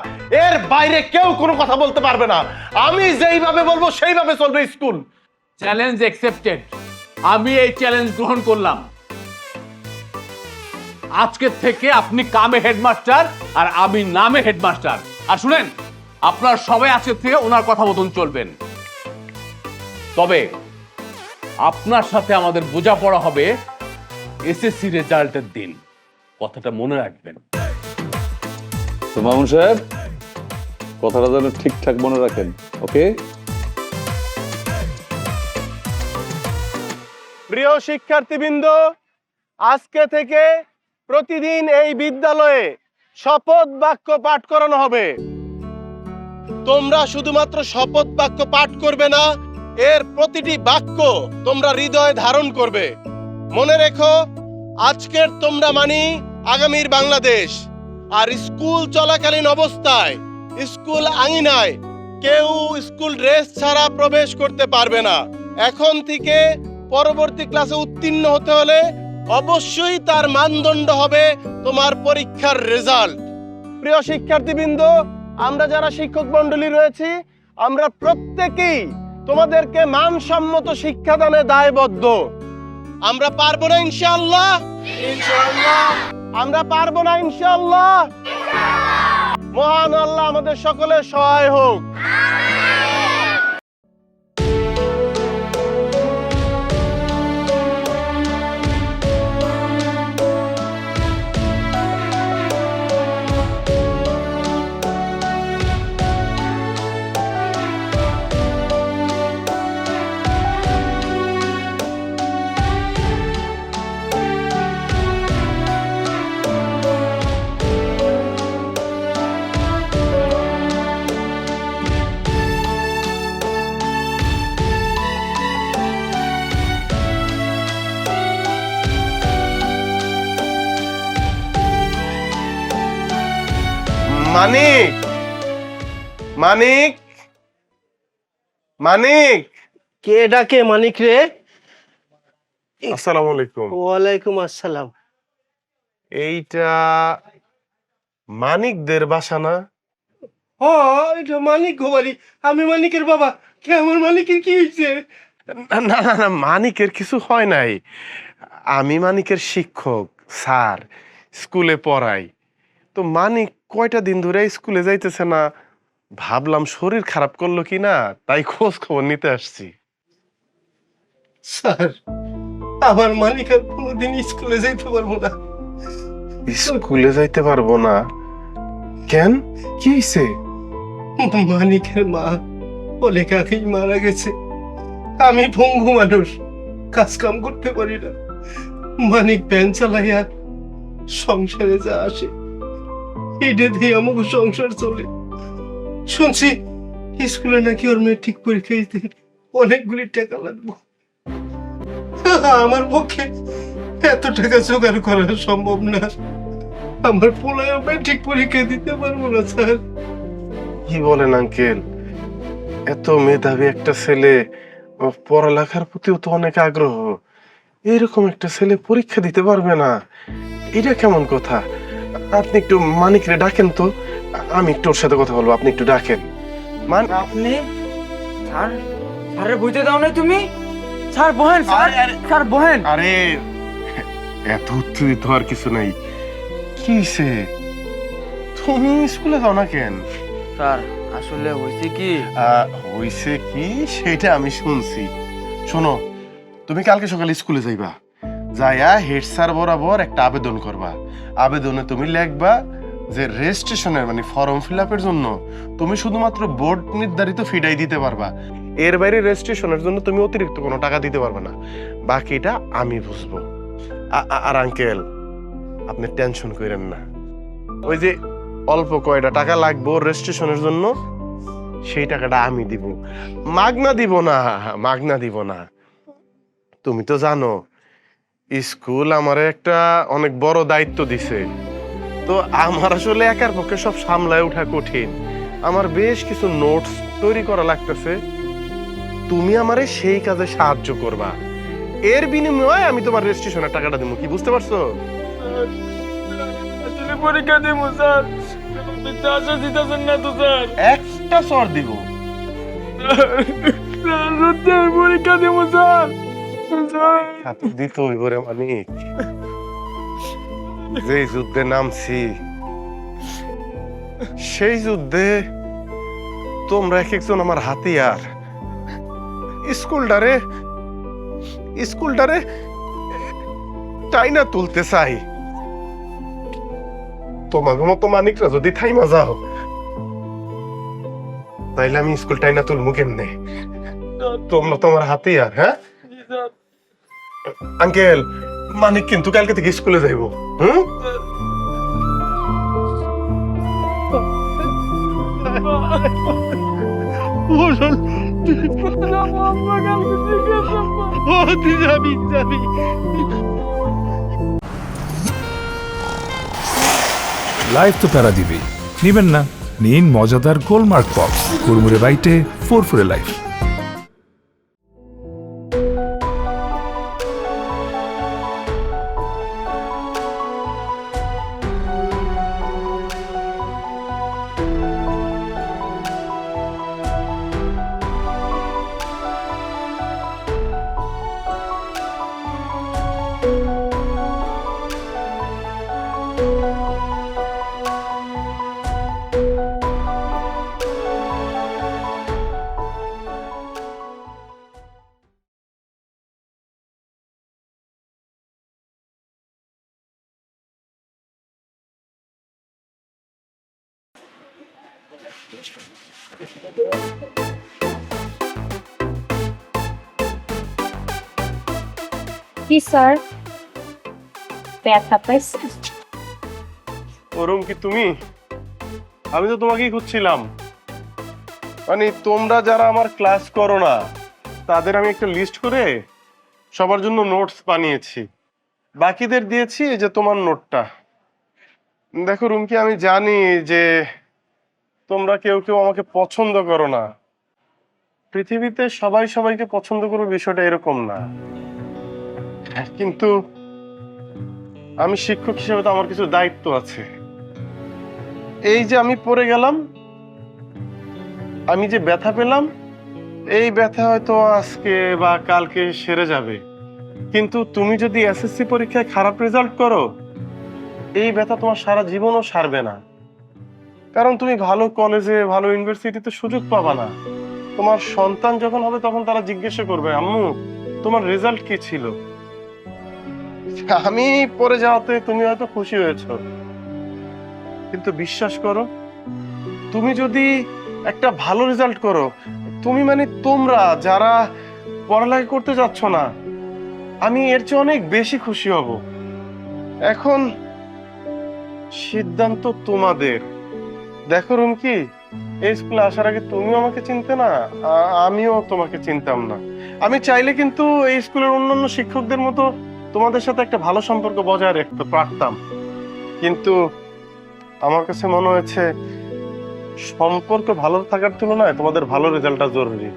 E: এর বাইরে কেউ কোনো কথা বলতে পারবে না। আমি যেইভাবে বলবো সেইভাবে চলবে স্কুল।
J: Challenge accepted. আমি এই চ্যালেঞ্জ গ্রহণ করলাম। আজকে থেকে আপনি কামে হেডমাস্টার আর আমি নামে হেডমাস্টার। আর শুনেন, আপনারা সবাই আজকে থেকে ওনার কথা মতন চলবেন। তবে আপনার সাথে আমাদের বোঝাপড়া হবে এসএসসি রেজাল্টের দিন, কথাটা মনে রাখবেন।
K: তো মামুন সাহেব, কথাটা যেন ঠিকঠাক মনে রাখেন, ওকে?
E: প্রিয় শিক্ষার্থীবৃন্দ, আজকে থেকে প্রতিদিন এই বিদ্যালয়ে শপথ বাক্য পাঠ করানো হবে। তোমরা শুধুমাত্র শপথ বাক্য পাঠ করবে না, এর প্রতিটি বাক্য তোমরা হৃদয়ে ধারণ করবে। মনে রেখো, আজকের তোমরা মানি আগামীর বাংলাদেশ। আর স্কুল চলাকালীন অবস্থায় স্কুল আঙিনায় কেউ স্কুল ড্রেস ছাড়া প্রবেশ করতে পারবে না। এখন থেকে পরবর্তী ক্লাসে উত্তীর্ণ হতে হলে অবশ্যই তার মানদণ্ড হবে তোমার পরীক্ষার রেজাল্ট। প্রিয় শিক্ষার্থীবৃন্দ, আমরা যারা শিক্ষক মণ্ডলী রয়েছি, আমরা প্রত্যেকেই তোমাদেরকে মানসম্মত শিক্ষাদানে দায়বদ্ধ। আমরা পারবো না ইনশাআল্লাহ? ইনশাআল্লাহ। আমরা পারবো না ইনশাআল্লাহ? মহান আল্লাহ আমাদের সকলের সহায় হোক। মানিক, মানিক, মানিক।
C: কে ডাকে মানিক রে?
E: আসসালামু আলাইকুম।
C: ওয়ালাইকুম আসসালাম।
E: এইটা মানিকদের বাসা না?
C: এটা মানিক গো বাড়ি। আমি মানিকের বাবা। কে আমার মানিকের কি হয়েছে?
E: না না না, মানিকের কিছু হয় নাই। আমি মানিকের শিক্ষক, স্যার, স্কুলে পড়াই। তো মানিক কয়টা দিন ধরে স্কুলে যাইতেছে না, ভাবলাম শরীর খারাপ করলো কি না, তাই খোঁজ খবর নিতে আসছি।
C: স্যার, আমার মানিক আর কোনোদিন স্কুলে যাইতে পারবো না।
E: স্কুলে যাইতে পারবো না? কেন, কি হয়েছে?
C: মানিকের মা অনেক আগেই মারা গেছে। আমি ভঙ্গু মানুষ, কাজ কাম করতে পারি না। মানিক ভ্যান চালাইয়া সংসারে যা আসে এটা দিয়ে আমাকে সংসার চলে। শুনছি স্কুলে নাকি ওর মেট্রিক পরীক্ষা দিতে অনেকগুলি টাকা লাগবে। আমার পক্ষে
H: এত টাকা জোগাড় করা সম্ভব না। আমার পোলায় ঠিক পরীক্ষা দিতে পারবো না স্যার। কি বলেন আঙ্কেল? এত মেধাবী একটা ছেলে, পড়ালেখার প্রতিও তো অনেক আগ্রহ, এরকম একটা ছেলে পরীক্ষা দিতে পারবে না? এটা কেমন কথা? আপনি একটু মানিকরে ডাকেন তো, আমি একটু ওর সাথে কথা বলবো। আপনি একটু ডাকেন।
M: আপনি স্যার স্যারের বুঝতে দাও নাই তুমি? স্যার বহেন, স্যার স্যার বহেন।
H: আরে এত উত্তেজিত হওয়ার কিছু নাই। কিসে তুমি স্কুলে যাও না কেন?
M: স্যার আসলে হয়েছে কি,
H: হইছে কি সেটা আমি শুনছি। শোনো, তুমি কালকে সকালে স্কুলে যাইবা, যাইয়া হেড স্যার বরাবর একটা আবেদন করবা। আবেদনে তুমি লিখবা যে রেজিস্ট্রেশনের মানে ফর্ম ফিল আপের জন্য তুমি শুধুমাত্র বোর্ড নির্ধারিত ফিটাই দিতে পারবা। এর বাইরে রেজিস্ট্রেশনের জন্য তুমি অতিরিক্ত কোনো টাকা দিতে পারবে না। বাকিটা আমি বুঝবো। আর আঙ্কেল, আপনি টেনশন করেন না। ওই যে অল্প কয়টা টাকা লাগবে রেজিস্ট্রেশনের জন্য, সেই টাকাটা আমি দিব। মাগনা দিব না, মাগনা দিব না। তুমি তো জানো স্কুল আমারে একটা অনেক বড় দায়িত্ব দিছে, তো আমার আসলে একার পক্ষে সব সামলায় ওঠা কঠিন। আমার বেশ কিছু নোটস তৈরি করা লাগতেছে, তুমি আমারে সেই কাজে সাহায্য করবা। এর বিনিময়ে আমি তোমার রেজিস্ট্রেশনের টাকাটা দিব। কি বুঝতে পারছো?
M: আসলে পরীক্ষা দেবো স্যার, আশা দিতেছেন না তো স্যার।
H: একটা সর দিব।
M: স্যার সত্যি আমি পরীক্ষা দেবো স্যার।
H: দিত ওইবারে মানিক, যে যুদ্ধে নামছি সেই যুদ্ধে তোমরা এক একজন আমার হাতিয়ার। স্কুলটারে টাইনা তুলতে চাই। তোমাকে মতো মানিকরা যদি থাইমা যাও, তাইলে আমি স্কুল টাইনা তুলবো কেমনে? তোমরা তোমার হাতিয়ার। হ্যাঁ আঙ্কেল, মানিক কিন্তু কালকে থেকে স্কুলে যাইব। হুম,
A: লাইফ তো প্যারা দিবেই, নিবেন না? নিন মজাদার গোলমার্ক পপস, কুড়মুড়ে বাইটে ফুরফুরে লাইফ।
D: কি স্যার, ব্যথা পাইছে?
H: ওরম কি তুমি? আমি তো তোমাকেই খুঁজছিলাম। মানে তোমরা যারা আমার ক্লাস করো না, তাদের আমি একটা লিস্ট করে সবার জন্য নোটস বানিয়েছি, বাকিদের দিয়েছি। এই যে তোমার নোটটা দেখো রুমকি, আমি জানি যে তোমরা কেউ কেউ আমাকে পছন্দ করো না। পৃথিবীতে সবাই সবাইকে পছন্দ করবে বিষয়টা এরকম না, কিন্তু আমি শিক্ষক হিসেবে তো আমার কিছু দায়িত্ব আছে। এই যে আমি পড়ে গেলাম, আমি যে ব্যথা পেলাম, এই ব্যথা হয়তো আজকে বা কালকে সেরে যাবে, কিন্তু তুমি যদি এসএসসি পরীক্ষায় খারাপ রেজাল্ট করো, এই ব্যথা তোমার সারা জীবনও সারবে না। কারণ তুমি ভালো কলেজে, ভালো ইউনিভার্সিটিতে সুযোগ পাবা না। তোমার সন্তান যখন হবে তখন তারা জিজ্ঞাসা করবে, আম্মু তোমার রেজাল্ট কি ছিল? আমি পড়ে যাওয়াতে তুমি হয়তো খুশি হয়েছো, কিন্তু বিশ্বাস করো, তুমি যদি একটা ভালো রেজাল্ট করো, তুমি মানে তোমরা যারা পড়ালেখা করতে যাচ্ছ না, আমি এর চেয়ে অনেক বেশি খুশি হব। এখন সিদ্ধান্ত তোমাদের। দেখো রুমকি, এই স্কুলে আসার আগে তুমিও আমাকে চিনতে না, আমিও তোমাকে চিনতাম না। আমি চাইলে কিন্তু এই স্কুলের অন্যান্য শিক্ষকদের মতো
E: তোমাদের সাথে একটা ভালো সম্পর্ক বজায় রাখতে পারতাম, কিন্তু আমার কাছে মনে হয়েছে সম্পর্ক ভালো থাকার তুলনায় তোমাদের ভালো রেজাল্টটা জরুরি।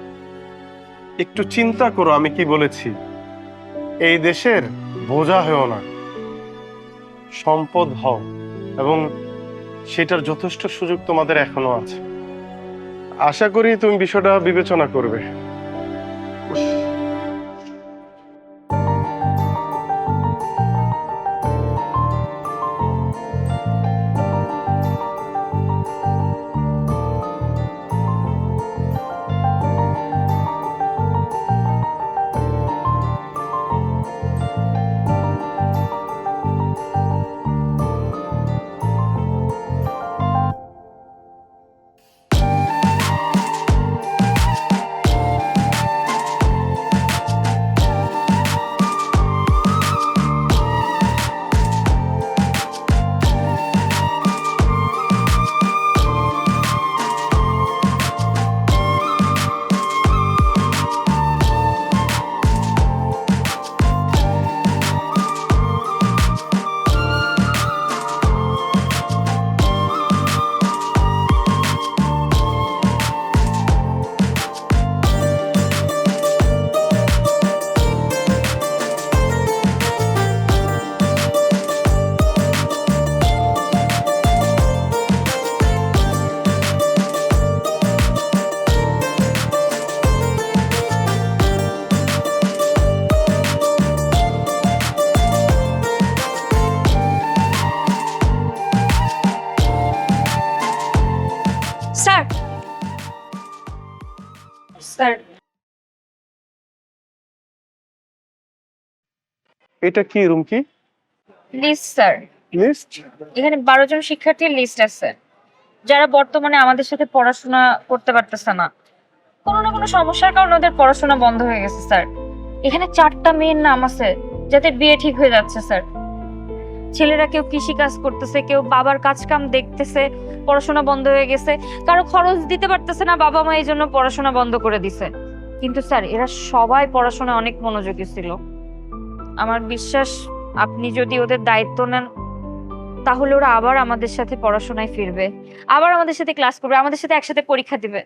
E: একটু চিন্তা করো আমি কি বলেছি। এই দেশের বোঝা হও না, সম্পদ হও, এবং সেটার যথেষ্ট সুযোগ তোমাদের এখনো আছে। আশা করি তুমি বিষয়টা বিবেচনা করবে।
D: স্যার, স্যার,
E: এটা কি রুম কি
D: লিস্ট স্যার।
E: লিস্ট?
D: এখানে 12 জন শিক্ষার্থীর লিস্ট আছে, যারা বর্তমানে আমাদের সাথে পড়াশোনা করতে পারতেছে না। কোনো না কোনো সমস্যার কারণে ওদের পড়াশোনা বন্ধ হয়ে গেছে স্যার। এখানে 4টা মেয়ের নাম আছে যাদের বিয়ে ঠিক হয়ে যাচ্ছে স্যার। ছেলেরা কেউ কৃষি কাজ করতেছে, কেউ বাবার কাজ কাম দেখতেছে, পড়াশোনা বন্ধ হয়ে গেছে। কারো খরচ দিতে পারতেছে না বাবা মা, এই জন্য পড়াশোনা বন্ধ করে দিছে। কিন্তু স্যার এরা সবাই পড়াশোনায় অনেক মনোযোগী ছিল। আমার বিশ্বাস আপনি যদি ওদের দায়িত্ব নেন তাহলে ওরা আবার আমাদের সাথে পড়াশোনায় ফিরবে, আবার আমাদের সাথে ক্লাস করবে, আমাদের সাথে একসাথে পরীক্ষা দিবে।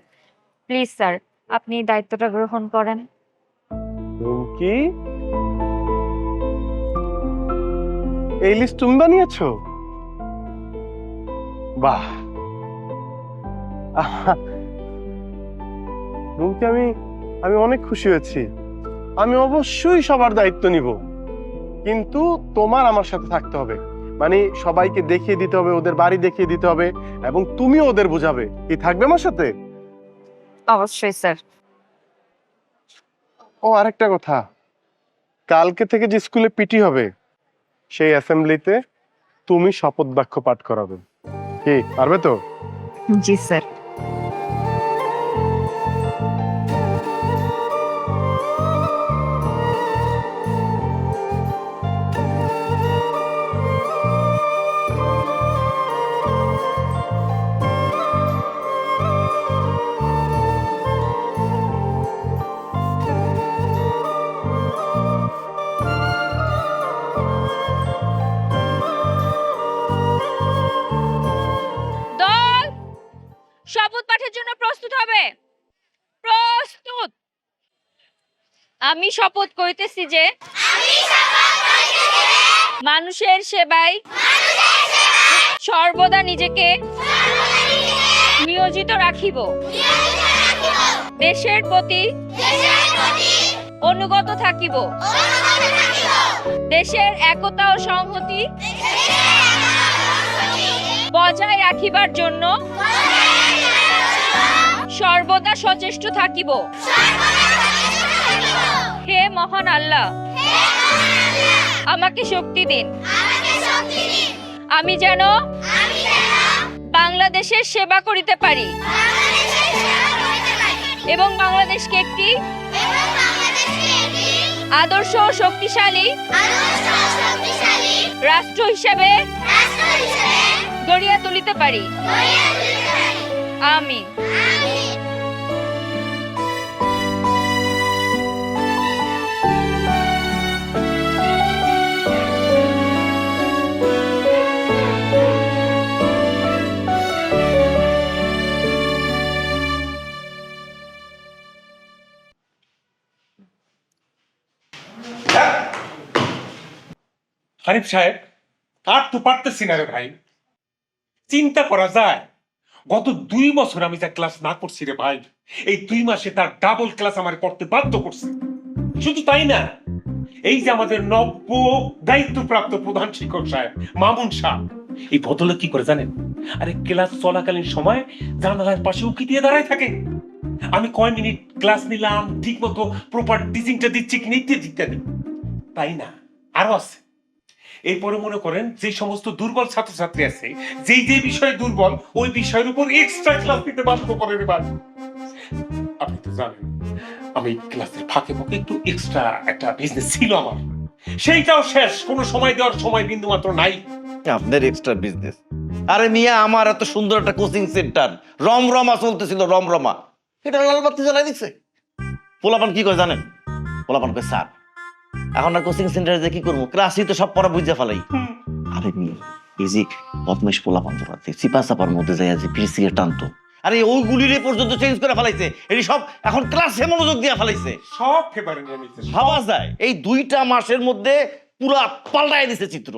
D: প্লিজ স্যার, আপনি এই দায়িত্বটা গ্রহণ করেন।
E: কি এই লিস্ট তুমি বানিয়েছো? বাহ, রুমকি, আমি অনেক খুশি হয়েছি। আমি অবশ্যই সবার দায়িত্ব নিব, কিন্তু তোমার আমার সাথে থাকতে হবে। মানে সবাইকে দেখিয়ে দিতে হবে, ওদের বাড়ি দেখিয়ে দিতে হবে, এবং তুমিও ওদের বোঝাবে। কি থাকবে আমার সাথে?
D: অবশ্যই স্যার।
E: ও, আরেকটা কথা, কালকে থেকে যে স্কুলে পিটি হবে সেই অ্যাসেম্বলিতে তুমি শপথ বাক্য পাঠ করাবে। কি পারবে তো?
D: জি স্যার। শপথ পাঠের জন্য প্রস্তুত হবে। প্রস্তুত। আমি শপথ করিতেছি যে মানুষের সেবায় সর্বদা নিজেকে নিয়োজিত রাখিব, দেশের প্রতি অনুগত থাকিব, দেশের একতা ও সংহতি বজায় রাখিবার জন্য সর্বদা সচেষ্ট থাকিব। হে মহান আল্লাহ, আমাকে শক্তি দিন, আমি যেন বাংলাদেশের সেবা করিতে পারি এবং বাংলাদেশকে একটি আদর্শ ও শক্তিশালী রাষ্ট্র হিসেবে গড়িয়া তুলিতে পারি। আমিন।
B: হানিফ সাহেব, আর তো পারতেছি না রে ভাই। চিন্তা করা যায়, গত 2 বছর আমি যা ক্লাস না করছি রে ভাই, এই 2 মাসে তার ডাবল ক্লাস আমার করতে বাধ্য করছে। শুধু তাই না, এই যে আমাদের নব্য দায়িত্বপ্রাপ্ত প্রধান শিক্ষক সাহেব মামুন সাহেব, এই বদলে কি করে জানেন? আরে ক্লাস চলাকালীন সময় জানালার পাশে উকি দিয়ে দাঁড়ায় থাকে। আমি কয় মিনিট ক্লাস নিলাম, ঠিক মতো প্রপার টিচিংটা দিচ্ছি কি ইত্যাদি। তাই না, আরো আছে। এরপরে মনে করেন যে সমস্ত দুর্বল ছাত্রছাত্রী আছে, যেই যে বিষয়ে দুর্বল, ওই বিষয়ের উপর এক্সট্রা ক্লাস নিতে বাধ্য করে রে ভাই। আপনি তো জানেন আমি ক্লাসের ফাঁকে ফাঁকে একটু এক্সট্রা একটা বিজনেস ছিল আমার, সেইটাও শেষ। কোনো সময় দেওয়ার সময় বিন্দু মাত্র নাই।
G: আপনার এক্সট্রা বিজনেস? আরে মিয়া, আমার এত সুন্দর একটা কোচিং সেন্টার রমরমা চলতেছিল, রমরমা, এটা লাল বাতি জ্বালাই দিচ্ছে। পোলাপান কি করে জানেন? পোলাপান কয় স্যার এখন আর কোচিং সেন্টারে যে কি করবো, ক্লাসই তো সব পড়া বুঝে ফেলাই। আরে মিয়া, এই যে বদমাইশ পোলাপান ধরাতে চিপা চাপার মধ্যে যায় যে পিছিয়ে টানতো, আরে ওইগুলিরে পর্যন্ত চেঞ্জ করে ফেলাইছে। এটি সব এখন ক্লাসে মনোযোগ দিয়ে ফেলাইছে,
B: সব ফেভারে নিয়ে নিচ্ছে।
G: ভাবা যায় এই 2টা মাসের মধ্যে পুরা পাল্টাই দিছে চিত্র।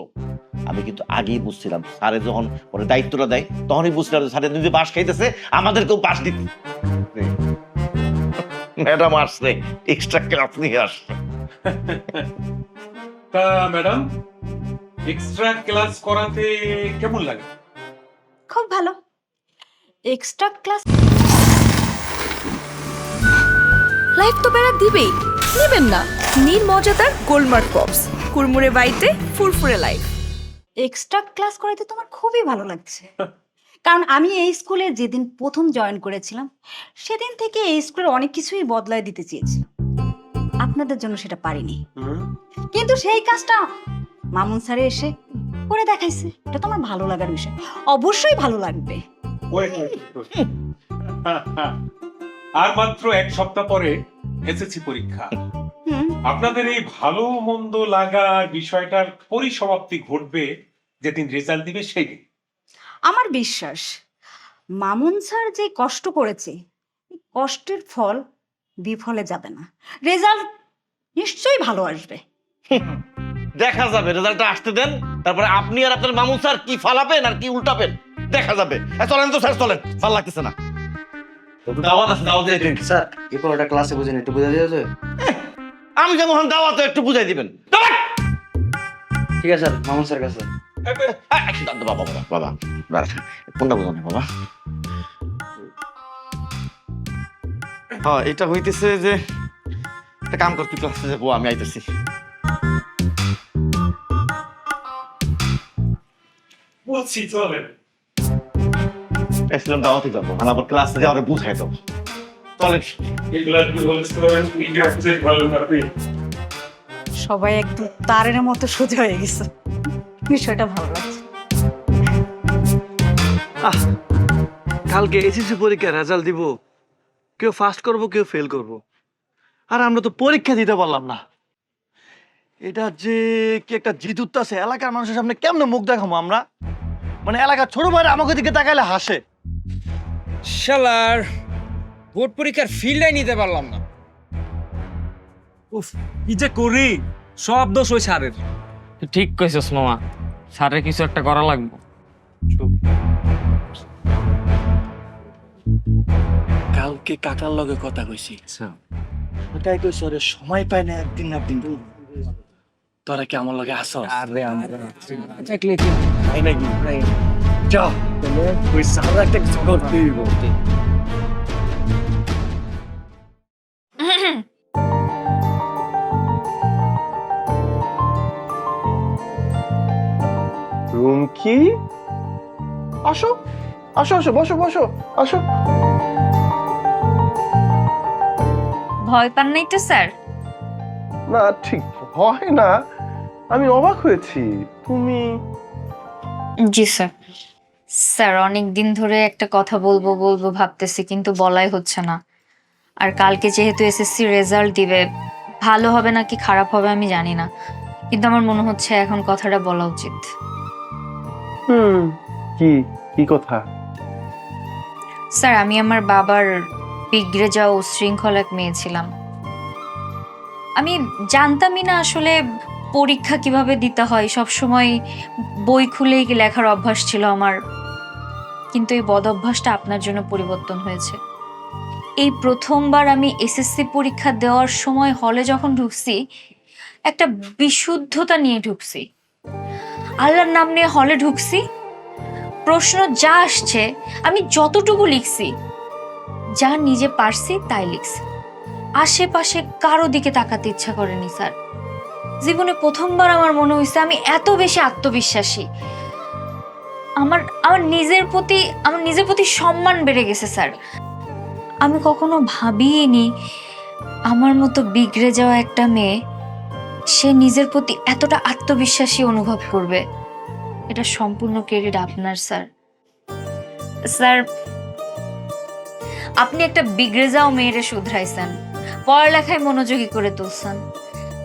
G: আমি কিন্তু আগেই বুঝছিলাম, স্যারে যখন ওর দায়িত্বটা দেয় তখনই বুঝছিলাম যে স্যারে যদি বাস খাইতেছে আমাদেরকেও বাস দিতে। ম্যাডাম আসছে, এক্সট্রা ক্লাস নিয়ে আসছে।
B: তা ম্যাডাম, এক্সট্রা ক্লাস করাতে কেমন লাগে?
I: খুব ভালো। এক্সট্রা ক্লাস
O: লাইফ তো বেড়া দিবেই, নেবেন না? নীল মজাদার গোলমার্ক পপস, কুরমুরে বাইতে ফুরফুরে লাইফ।
I: এক্সট্রা ক্লাস করাতে তোমার খুবই ভালো লাগছে, কারণ আমি এই স্কুলে যেদিন প্রথম জয়েন করেছিলাম সেদিন থেকে এই স্কুলের অনেক কিছুই বদলায় দিতে চেয়েছিলাম। আপনাদের জন্য সেটা পারিনি, কিন্তু সেই কাজটা মামুন স্যারে এসে করে দেখাইছে। এটা তোমার ভালো লাগার বিষয়, অবশ্যই ভালো লাগবে।
B: আর মাত্র 1 সপ্তাহ পরে এসএসসি পরীক্ষা। আপনাদের এই ভালো মন্দ লাগা বিষয়টার পরিসমাপ্তি ঘটবে যেদিন রেজাল্ট দিবে সেই দিন।
I: আমার বিশ্বাস মামুন স্যার যে কষ্ট করেছে, এই কষ্টের ফল বিফলে যাবে না। রেজাল্ট নিশ্চয়ই ভালো আসবে।
G: দেখা যাবে, রেজাল্টটা আসতে দেন, তারপরে আপনি আর আপনার মামুন স্যার কি ফালাবেন আর কি উল্টাবেন দেখা যাবে। চলেন তো স্যার, চলেন, ভালো লাগতেছে না। দাওয়াত আছে, দাওয়াত দিয়ে দিন
M: স্যার। এরপর ওটা ক্লাসে বুঝেন, একটু বুঝা দিয়ে যায়।
G: আমি যেমন দাওয়াত একটু বুঝাই দিবেন।
M: ঠিক আছে স্যার, মামুন স্যার কাছে।
G: বাবা বাবা বাবা বাবা, কোনটা বোঝানো বাবা? হ্যাঁ, এটা হইতেছে যে একটা কাম করতে ক্লাসে যাবো, আমি আইতেছি।
B: বলছি চলেন।
G: এসলাম দাওয়াতে যাবো, আর আবার ক্লাসে যাওয়ার বুঝাই দেবো। চলেন।
I: সবাই একদম তারের মতো সোজা হয়ে গেছে, বিষয়টা ভালো লাগছে।
M: কালকে এসএসসি পরীক্ষার রেজাল্ট দিব, কেউ ফার্স্ট করব কেউ ফেল করব, আর আমরা তো পরীক্ষা দিতে পারলাম না। এটা যে কি একটা জিত উঠতেছে, এলাকার মানুষের সামনে কেমনে মুখ দেখাবো আমরা? মানে এলাকার ছোট ভাইরা আমাকে দিকে তাকাইলে হাসে।
N: শালার বোর্ড পরীক্ষার ফিল্ডাই নিতে পারলাম না।
F: উফ, কি যে করি, সব দোষ ওই স্যারের।
N: ঠিক কইছস মামা, স্যারের কিছু একটা করা লাগবে।
M: কালকে কাকার লগে কথা কইছি, কাকাই কইছে ওরে সময় পায় না একদিন না একদিন। তোরা কি আমার লগে আসছ?
F: আরে আমরা
M: দেখলে কি তাই নাকি? যা তাহলে ওই সারা একটা কিছু করতেই বলতে।
H: রুমকি, আসো আসো আসো, বসো বসো, আসো।
D: ভয় পান নাই তো স্যার?
H: না ঠিক হয় না, আমি অবাক হয়েছি তুমি।
D: জি স্যার। স্যার, অনেক দিন ধরে একটা কথা বলবো বলবো ভাবতেছি, কিন্তু বলাই হচ্ছে না। আর কালকে যেহেতু এসএসসি রেজাল্ট দিবে, ভালো হবে নাকি খারাপ হবে আমি জানি না, কিন্তু আমার মনে হচ্ছে এখন কথাটা বলা উচিত।
H: কি কি কথা?
D: স্যার, আমি আমার বাবার বিগড়ে যাওয়া উশৃঙ্খল এক মেয়ে ছিলাম। আমি জানতামই না আসলে পরীক্ষা কিভাবে দিতে হয় সব সময় বই খুলেই লেখার অভ্যাস ছিল আমার, কিন্তু এই বদ অভ্যাসটা আপনার জন্য পরিবর্তন হয়েছে। এই প্রথমবার আমি এসএসসি পরীক্ষা দেওয়ার সময় হলে যখন ঢুকছি, একটা বিশুদ্ধতা নিয়ে ঢুকছি, আল্লাহর নাম নিয়ে হলে ঢুকছি। প্রশ্ন যা আসছে আমি যতটুকু লিখছি, যা নিজে পারছি তাই লিখছি, আশেপাশে কারো দিকে তাকাতে ইচ্ছা করেনি স্যার। জীবনে প্রথমবার আমার মনে হয়েছে আমি এত বেশি আত্মবিশ্বাসী, আমার আমার নিজের প্রতি সম্মান বেড়ে গেছে স্যার। আমি কখনো ভাবিনি আমার মতো বিগড়ে যাওয়া একটা মেয়ে সে নিজের প্রতি এতটা আত্মবিশ্বাসী অনুভব করবে। এটা সম্পূর্ণ ক্রেডিট আপনার স্যার। স্যার, আপনি একটা বিগড়ে যাওয়া মেয়েরে শুধরাইছেন, পড়ালেখায় মনোযোগী করে তুলছেন,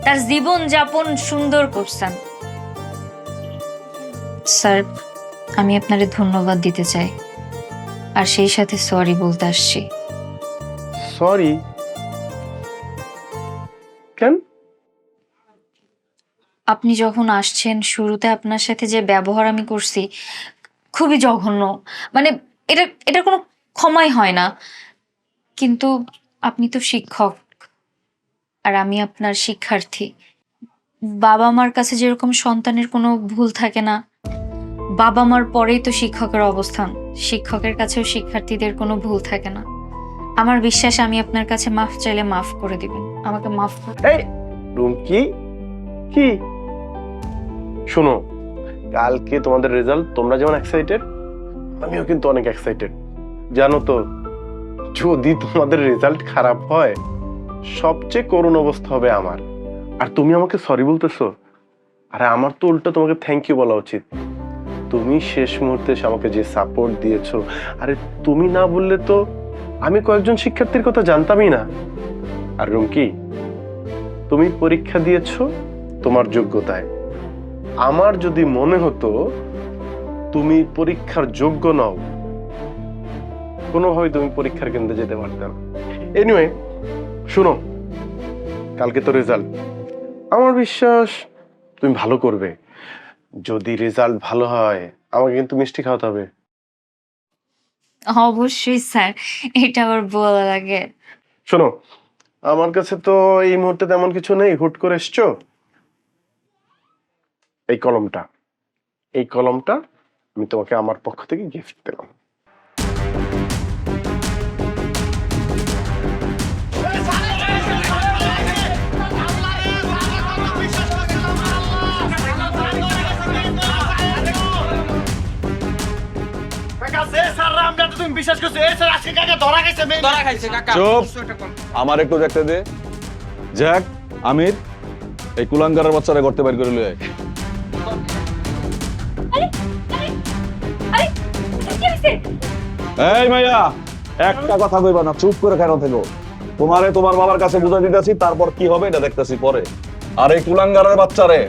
D: তার জীবন যাপন সুন্দর করছেন। স্যার, আমি আপনারে ধন্যবাদ দিতে চাই, আর সেই সাথে সরি বলতে আসছি।
E: সরি? কেন?
D: আপনি যখন আসছেন শুরুতে আপনার সাথে যে ব্যবহার আমি করছি খুবই জঘন্য, মানে এটা কোনো ক্ষমাই হয় না। কিন্তু আপনি তো শিক্ষক আর আমি আপনার শিক্ষার্থী। বাবা মার কাছে যেরকম সন্তানের কোনো ভুল থাকে না, বাবা মার পরেই তো শিক্ষকের অবস্থান, শিক্ষকের কাছেও শিক্ষার্থীদের কোনো ভুল থাকে না। আমার বিশ্বাস আমি আপনার কাছে মাফ চাইলে মাফ করে দিবেন। আমাকে মাফ করে।
E: এই রুমকি, কি শোনো, কালকে তোমাদের রেজাল্ট, তোমরা যেমন এক্সাইটেড আমিও কিন্তু অনেক এক্সাইটেড। জানো তো, যদি তোমাদের রেজাল্ট খারাপ হয় সবচেয়ে করুণ অবস্থা হবে আমার। আর তুমি আমাকে সরি বলতেছো? আরে আমার তো উল্টো তোমাকে থ্যাংক ইউ বলা উচিত। তুমি শেষ মুহূর্তে এসে আমাকে যে সাপোর্ট দিয়েছো, আরে তুমি না বললে তো আমি কয়েকজন শিক্ষার্থীর কথা জানতামই না। আর রুমকি, তুমি পরীক্ষা দিয়েছো তোমার যোগ্যতায়। আমার যদি মনে হতো তুমি পরীক্ষার যোগ্য নও, কোনোভাবে তুমি পরীক্ষার কেন্দ্রে যেতে পারতাম। এনিওয়ে শুনো, কালকে তো রেজাল্ট, আমার বিশ্বাস তুমি ভালো করবে। যদি রেজাল্ট ভালো হয় আমাকে কিন্তু মিষ্টি খাওয়াতে হবে।
D: অবশ্যই স্যার, এটা আবার বলা লাগে।
E: শোনো, আমার কাছে তো এই মুহূর্তে তেমন কিছু নেই, হুট করে এসছো। এই কলমটা আমি তোমাকে আমার পক্ষ থেকে গিফট দিলাম।
P: আমার একটু দেখতে দে। জ্যাক, আমির, এই কুলাঙ্গারের বাচ্চারা করতে বাইর করে লয়ে আয়। এই মাইয়া, একটা কথা কইবা না, চুপ করে কেন থেকো? তোমারে তোমার বাবার কাছে বুঝাই দিতেছি, তারপর কি হবে এটা দেখতেছি পরে। আর এই কুলাঙ্গারের বাচ্চারে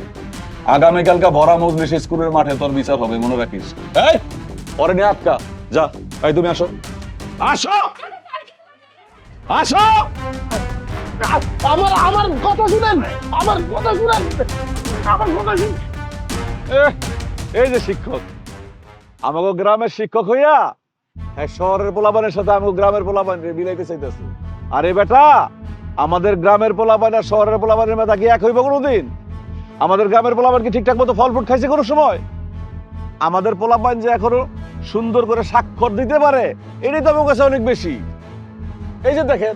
P: আগামীকালকা ভরা মজলিস স্কুলের মাঠে তোর বিচার হবে, মনে রাখিস। এই পরে নিয়ে আটকা যা। এই তুমি আসো, আসো, আসো। আমার কথা শুনেন, আমার কথা শুনেন, আমার কথা শুনেন। এই যে শিক্ষক, আমাকে গ্রামের শিক্ষক হইয়া শহরের পোলাপানের সাথে আমাকে গ্রামের পোলাপান মিলাইতে চাইতেছে। আরে বেটা, আমাদের গ্রামের পোলাপান আর শহরের পোলাপানের মেধা কি এক হইব কোনোদিন? আমাদের গ্রামের পোলাপান কি ঠিকঠাক মতো ফল ফ্রুট খাইছে কোনো সময়? আমাদের পোলাপান যে এখনো সুন্দর করে স্বাক্ষর দিতে পারে, এটাই তো আমার কাছে অনেক বেশি। এই যে দেখেন,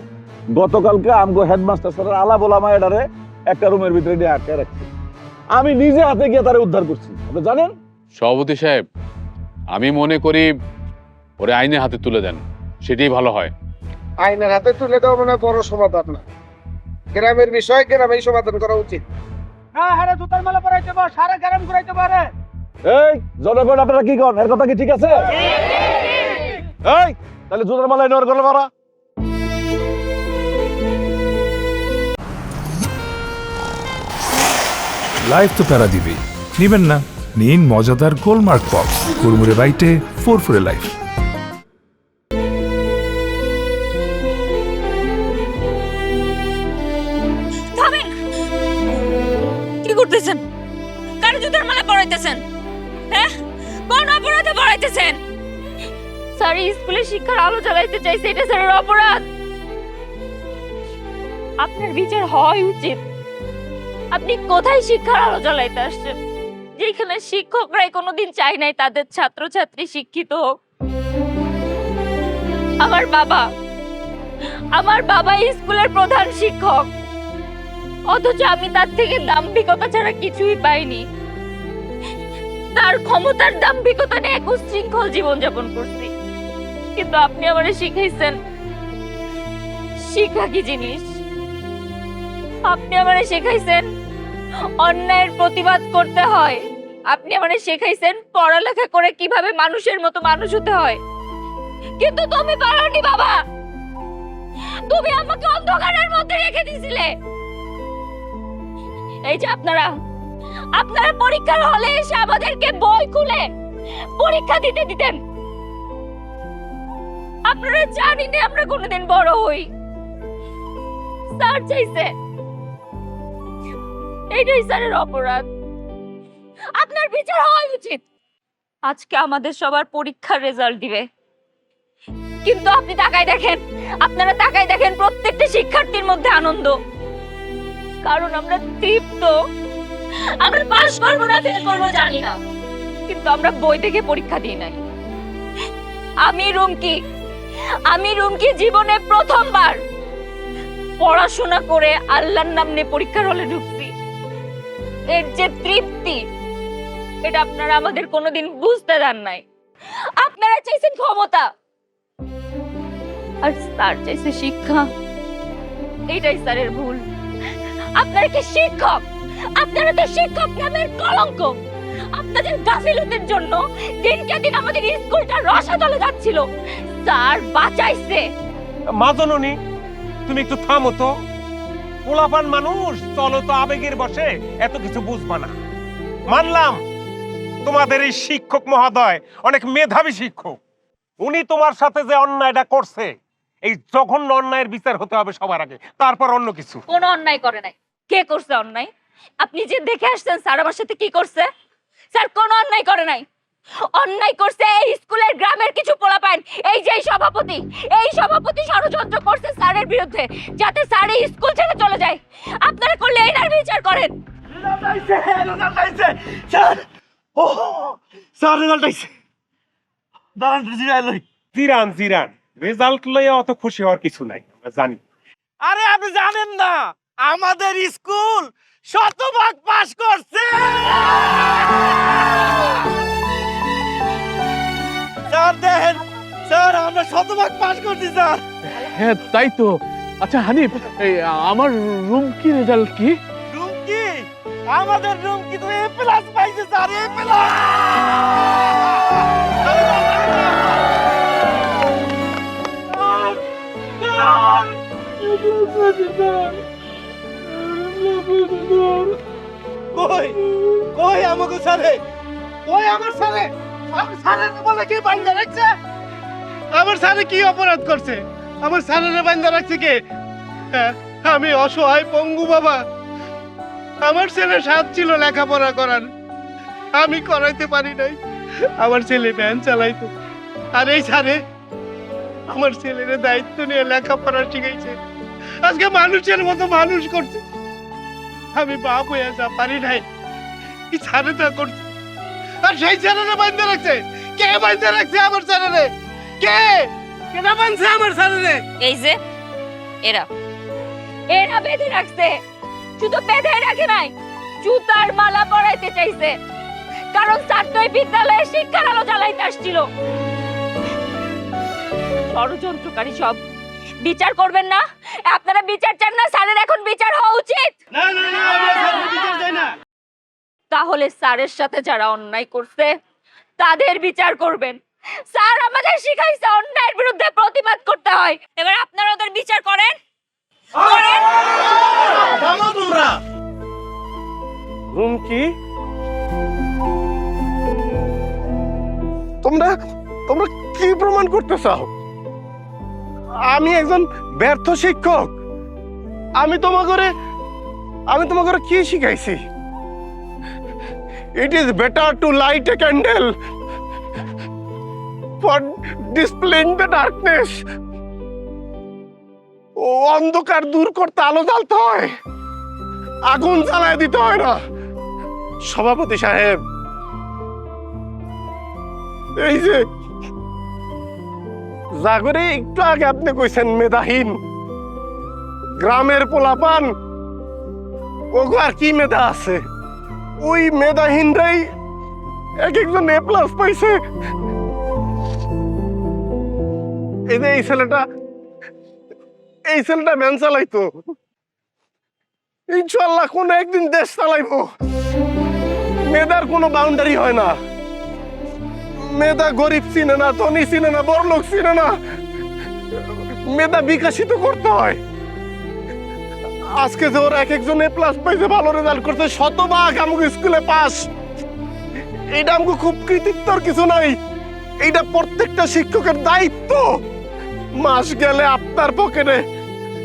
P: গতকালকে আমগো হেডমাস্টার স্যারের আলা বলা মায়েরারে একটা রুমের ভিতরে নিয়ে আটকে রাখছে। আমি নিজে হাতে গিয়ে তারে উদ্ধার করছি, আপনি জানেন?
K: সভাপতি সাহেব, আমি মনে করি ওরে আইনের হাতে তুলে দেন, সেটাই ভালো হয়।
Q: আইনের হাতে তুলে দেওয়া মানে বড় সমাধান না, গ্রামের বিষয় গ্রামেই সমাধান করা উচিত।
M: হ্যাঁ হ্যাঁ, জুতার মালা পরাইতে পারে, সারা গ্রাম ঘুরাইতে পারে।
P: এই জনগণ, আপনারা কি করেন? এর কথা কি ঠিক আছে? এই তাহলে জুতার মালা নেওয়ার গলা মারা।
A: লাইফ তো প্যারা দিবেই, নিবেন না? নিন মজাদার গোলমার্ক পপস, কুড়মুড়ে বাইটে ফোরফুরে লাইফ।
D: থামেন, কি করতেছেন? চাইতেছেন?
O: স্যার স্কুলে শিক্ষার আলো জ্বালাইতে চাইছে, এটা স্যারের অপরাধ। আপনার বিচার হওয়াই উচিত। আপনি কোথায় শিক্ষার আলো জ্বালাইতে আসছেন, যেখানে শিক্ষকরাই কোনোদিন চায় নাই তাদের ছাত্রছাত্রী শিক্ষিত হোক? আমার বাবা স্কুলের প্রধান শিক্ষক, অথচ আমি তার থেকে দাম্ভিকতা ছাড়া কিছুই পাইনি। তার ক্ষমতার দাম্ভিকতা নিয়ে এক উচ্ছৃঙ্খল জীবনযাপন করছি। কিন্তু আপনি আমারে শিখাইছেন শিক্ষা কি জিনিস। আপনি আমারে শেখাইছেন অন্যায়ের প্রতিবাদ করতে হয়। আপনি আমারে শেখাইছেন পড়ালেখা করে কিভাবে মানুষের মতো মানুষ হতে হয়। কিন্তু তুমি পারোনি বাবা, তুমি আমাকে অন্ধকারের মধ্যে রেখে দিয়েছিলে। এই যে আপনারা পরীক্ষার হলে এসে আমাদেরকে বই খুলে পরীক্ষা দিতে দিতেন। আপনারা জানি না আমরা কোনোদিন বড় হই। স্যার চাইছে, এইটাই স্যারের অপরাধ। আপনার বিচার হওয়া উচিত। আজকে আমাদের সবার পরীক্ষার রেজাল্ট দিবে, কিন্তু আপনারা তাকাই দেখেন প্রত্যেকটা শিক্ষার্থীর মধ্যে আনন্দ। কারণ আমরা তৃপ্ত। আমরা পাস করবো না ফেল করবো জানি না, কিন্তু আমরা বই দেখে পরীক্ষা দিই নাই। আমি রুমকি জীবনে প্রথমবার পড়াশোনা করে আল্লাহর নাম নিয়ে পরীক্ষার হলে ঢুকছি। এর যে তৃপ্তি, এটা আপনারা আমাদের কোনোদিন বুঝতে দেন নাই। আপনারা চাইছেন ক্ষমতা, আর স্যার চাইছে শিক্ষা। এইটাই স্যারের ভুল। আপনারা কি শিক্ষক? আপনারা তো শিক্ষক নামের কলঙ্ক। আপনাদের গাফিলতির জন্য দিনকে দিন আমাদের স্কুলটা রসাতলে যাচ্ছিল। স্যার বাঁচাইছে।
B: মা জননী, তুমি একটু থামো তো। পোলাপান মানুষ, চলো তো আবেগের বশে এত কিছু বুঝবা না। মানলাম তোমাদের এই শিক্ষক মহোদয় অনেক মেধাবী শিক্ষক। উনি তোমার সাথে যে অন্যায়টা করছে, এই জঘন্য অন্যায়ের বিচার হতে হবে সবার আগে, তারপর অন্য কিছু।
D: কোনো অন্যায় করে নাই। কে করছে অন্যায়? আপনি যে দেখে আসছেন স্যার আমার সাথে কি করছে। স্যার কোনো অন্যায় করে নাই। অন্যায় করছে এই স্কুলের গ্রামের কিছু পোলাপান। এই যে এই সভাপতি ষড়যন্ত্র করছে স্যারের বিরুদ্ধে, যাতে স্যার এই স্কুল ছেড়ে চলে যায়। আপনারা করলে এটার বিচার করেন।
B: জিরান রেজাল্ট লইয়া অত খুশি হওয়ার কিছু নাই, আমরা জানি।
M: আরে আপনি জানেন না আমাদের স্কুল শতভাগ পাস করছে। স্যার দেখেন, স্যার আমরা শতভাগ পাস করছি স্যার।
J: হ্যাঁ তাই তো। আচ্ছা হানিফ, এই আমার রুম কি রেজাল্ট কি?
M: রুমকি, আমাদের রুমকি তো এ প্লাস পাইছে স্যার, এ প্লাস। কই আমাকে স্যারে, কই আমার স্যারে? আমার স্যারের বলে কি বাইন্দা রাখছে? আমার স্যারে কি অপরাধ করছে? আমার স্যারের বাইন্দা রাখছে কে? আমি অসহায় পঙ্গু বাবা। আমার ছেলে সাথ ছিল লেখাপড়া করার, আমি করাইতে পারি নাই। আমার ছেলে ভ্যান চালাইতো, আর এই স্যারে আমার ছেলের দায়িত্ব নিয়ে লেখাপড়া শিখাইছে, আজকে মানুষের মতো মানুষ করছে। আমি বাপ হয়ে যা পারি নাই, কি ছাড়ে তা করছে। আর সেই ছেলেরে বাঁধতে রাখছে কে? বাঁধতে রাখছে আমার ছেলেরে কে? কেনা বাঁধছে আমার ছেলেরে?
D: এই যে এরা বেঁধে রাখছে। শুধু বেঁধে রাখে নাই, জুতার মালা পরাইতে চাইছে। কারণ স্যার তো এই বিদ্যালয়ে শিক্ষার আলো জ্বালাইতে আসছিল। ষড়যন্ত্রকারী সব। বিচার করবেন না? আপনারা বিচার চান না? স্যারের এখন বিচার হওয়া উচিত।
M: না না না, আমরা স্যারের বিচার চাই না।
D: তাহলে স্যারের সাথে যারা অন্যায় করছে তাদের বিচার করবেন। স্যার আমাদের শিখাইছে অন্যায়ের বিরুদ্ধে প্রতিবাদ করতে হয়। এবার আপনারা ওদের বিচার করেন।
M: থামো তোমরা।
B: রুমকি,
E: তোমরা কি প্রমাণ করতে চাও? আমি একজন ব্যর্থ শিক্ষক। আমি তোমাকে কি শিখাইছি? It is better to light a candle for displaying the darkness. ও অন্ধকার দূর করতে আলো জ্বালতে হয়, আগুন জ্বালায় দিতে হয় না। সভাপতি সাহেব, এই যে জাগরে একটু আগে আপনি কইছেন মেধাহীন, গ্রামের পোলাপান ওগো আর কি মেধা আছে? ওই মেধাহীনরাই এক একজন A+ পাইছে। এই যে এই ছেলেটা ম্যান চালাইতো, ইনশাল্লাহ কোন একদিন দেশ চালাইবো। মেধার কোনো বাউন্ডারি হয় না। মেধা গরিব চিনে না, ধনী চিনে না, বড়লোক চিনে না। মেধা বিকাশিত করতে হয়। আজকে যে ওর এক একজন A+ পাইছে, ভালো রেজাল্ট করছে, শতভাগ আমাকে স্কুলে পাস, এইটা আমাকে খুব কৃতিত্বর কিছু নাই। এইটা প্রত্যেকটা শিক্ষকের দায়িত্ব। মাস গেলে আপনার পকেটে,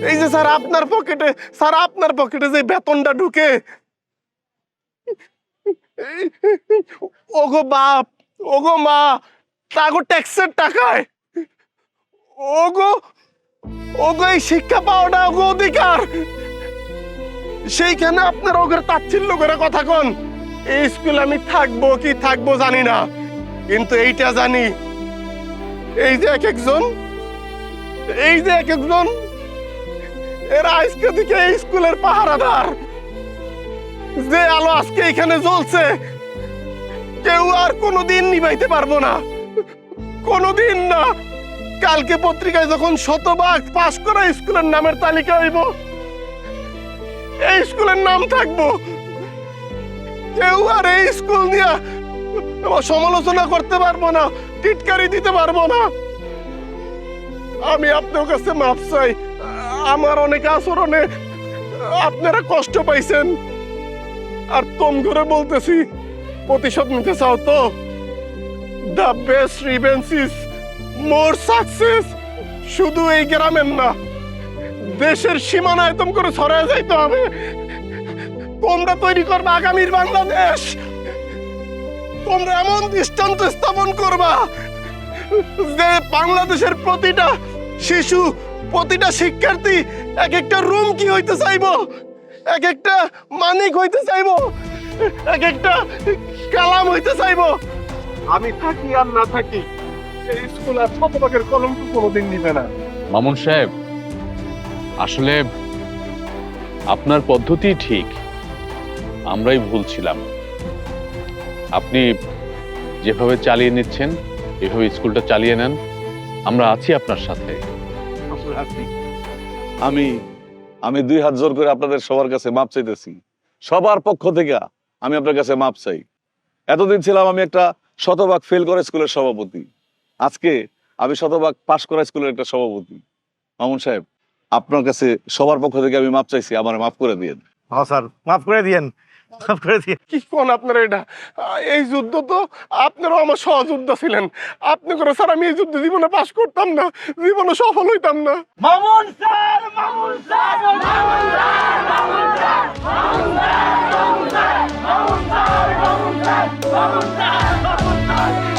E: এই যে স্যার আপনার পকেটে যে বেতনটা ঢুকে, ওগো বাপ, ওগো মা, তাগো ট্যাক্সের টাকায় ওগো এই শিক্ষা পাওয়াটা ওগো অধিকার। সেইখানে আপনার ওগের তাচ্ছিল্য করে কথা কন। এই স্কুলে আমি থাকবো কি থাকবো জানি না, কিন্তু এইটা জানি, এই যে এক একজন এরা আজকে দিকে এই স্কুলের পাহারাদার। যে আলো আজকে এখানে জ্বলছে, কেউ আর কোনোদিন নিভাইতে পারবো না, কোনোদিন না। কালকে পত্রিকায় যখন শতভাগ পাস করা স্কুলের নামের তালিকা হইব, এই স্কুলের নাম থাকবো। কেউ আর এই স্কুল নিয়ে সমালোচনা করতে পারবো না, টিটকারি দিতে পারবো না। আমি আপনার কাছে মাফ চাই। আমার অনেক আচরণে আপনারা কষ্ট পাইছেন, আর তোম করে বলতেছি, প্রতিশোধ নিতে চাও তো? The best revenge is more success. শুধু এই গ্রামের না, দেশের সীমানায় তোম করে ছড়ায় যাইতে হবে। তোমরা তৈরি করবে আগামীর বাংলাদেশ। তোমরা এমন দৃষ্টান্ত স্থাপন করবা যে বাংলাদেশের প্রতিটা শিশু, প্রতিটা শিক্ষার্থী এক একটা রুম কি হইতে চাইবো, এক একটা মানিক হইতে চাইবো, এক একটা কালাম হইতে চাইবো। আমি থাকি আর না থাকি, এই স্কুল আর শতভাগের কলঙ্ক কোনোদিন নিবে না।
K: মামুন সাহেব, আসলে আপনার পদ্ধতি ঠিক, আমরাই ভুল ছিলাম। আপনি যেভাবে চালিয়ে নিচ্ছেন এভাবে স্কুলটা চালিয়ে নেন, আমরা আছি আপনার সাথে।
P: আমি 2 হাত জোর করে আপনাদের সবার কাছে মাপ চাইতেছি, সবার পক্ষ থেকে আমি আপনার কাছে মাপ চাই। এতদিন ছিলাম আমি একটা শতভাগ ফেল করা স্কুলের সভাপতি, আজকে আমি শতভাগ পাশ করা স্কুলের একটা সভাপতি। মামুন সাহেব, আপনার কাছে সবার পক্ষ থেকে আমি মাপ চাইছি, আমার মাফ করে দিয়েন।
E: হ্যাঁ স্যার, মাফ করে দিয়েন, মাফ করে দিয়েন। কি কোন আপনারা এটা? এই যুদ্ধ তো আপনারাও আমার সহযোদ্ধা ছিলেন। আপনি করে স্যার আমি এই যুদ্ধে জীবনে পাশ করতাম না, জীবনে সফল হইতাম না।
M: Mamun sir, Mamun sir, Mamun sir, Mamun sir, Mamun sir, Mamun sir, Mamun sir, Mamun sir, Mamun sir, Mamun sir.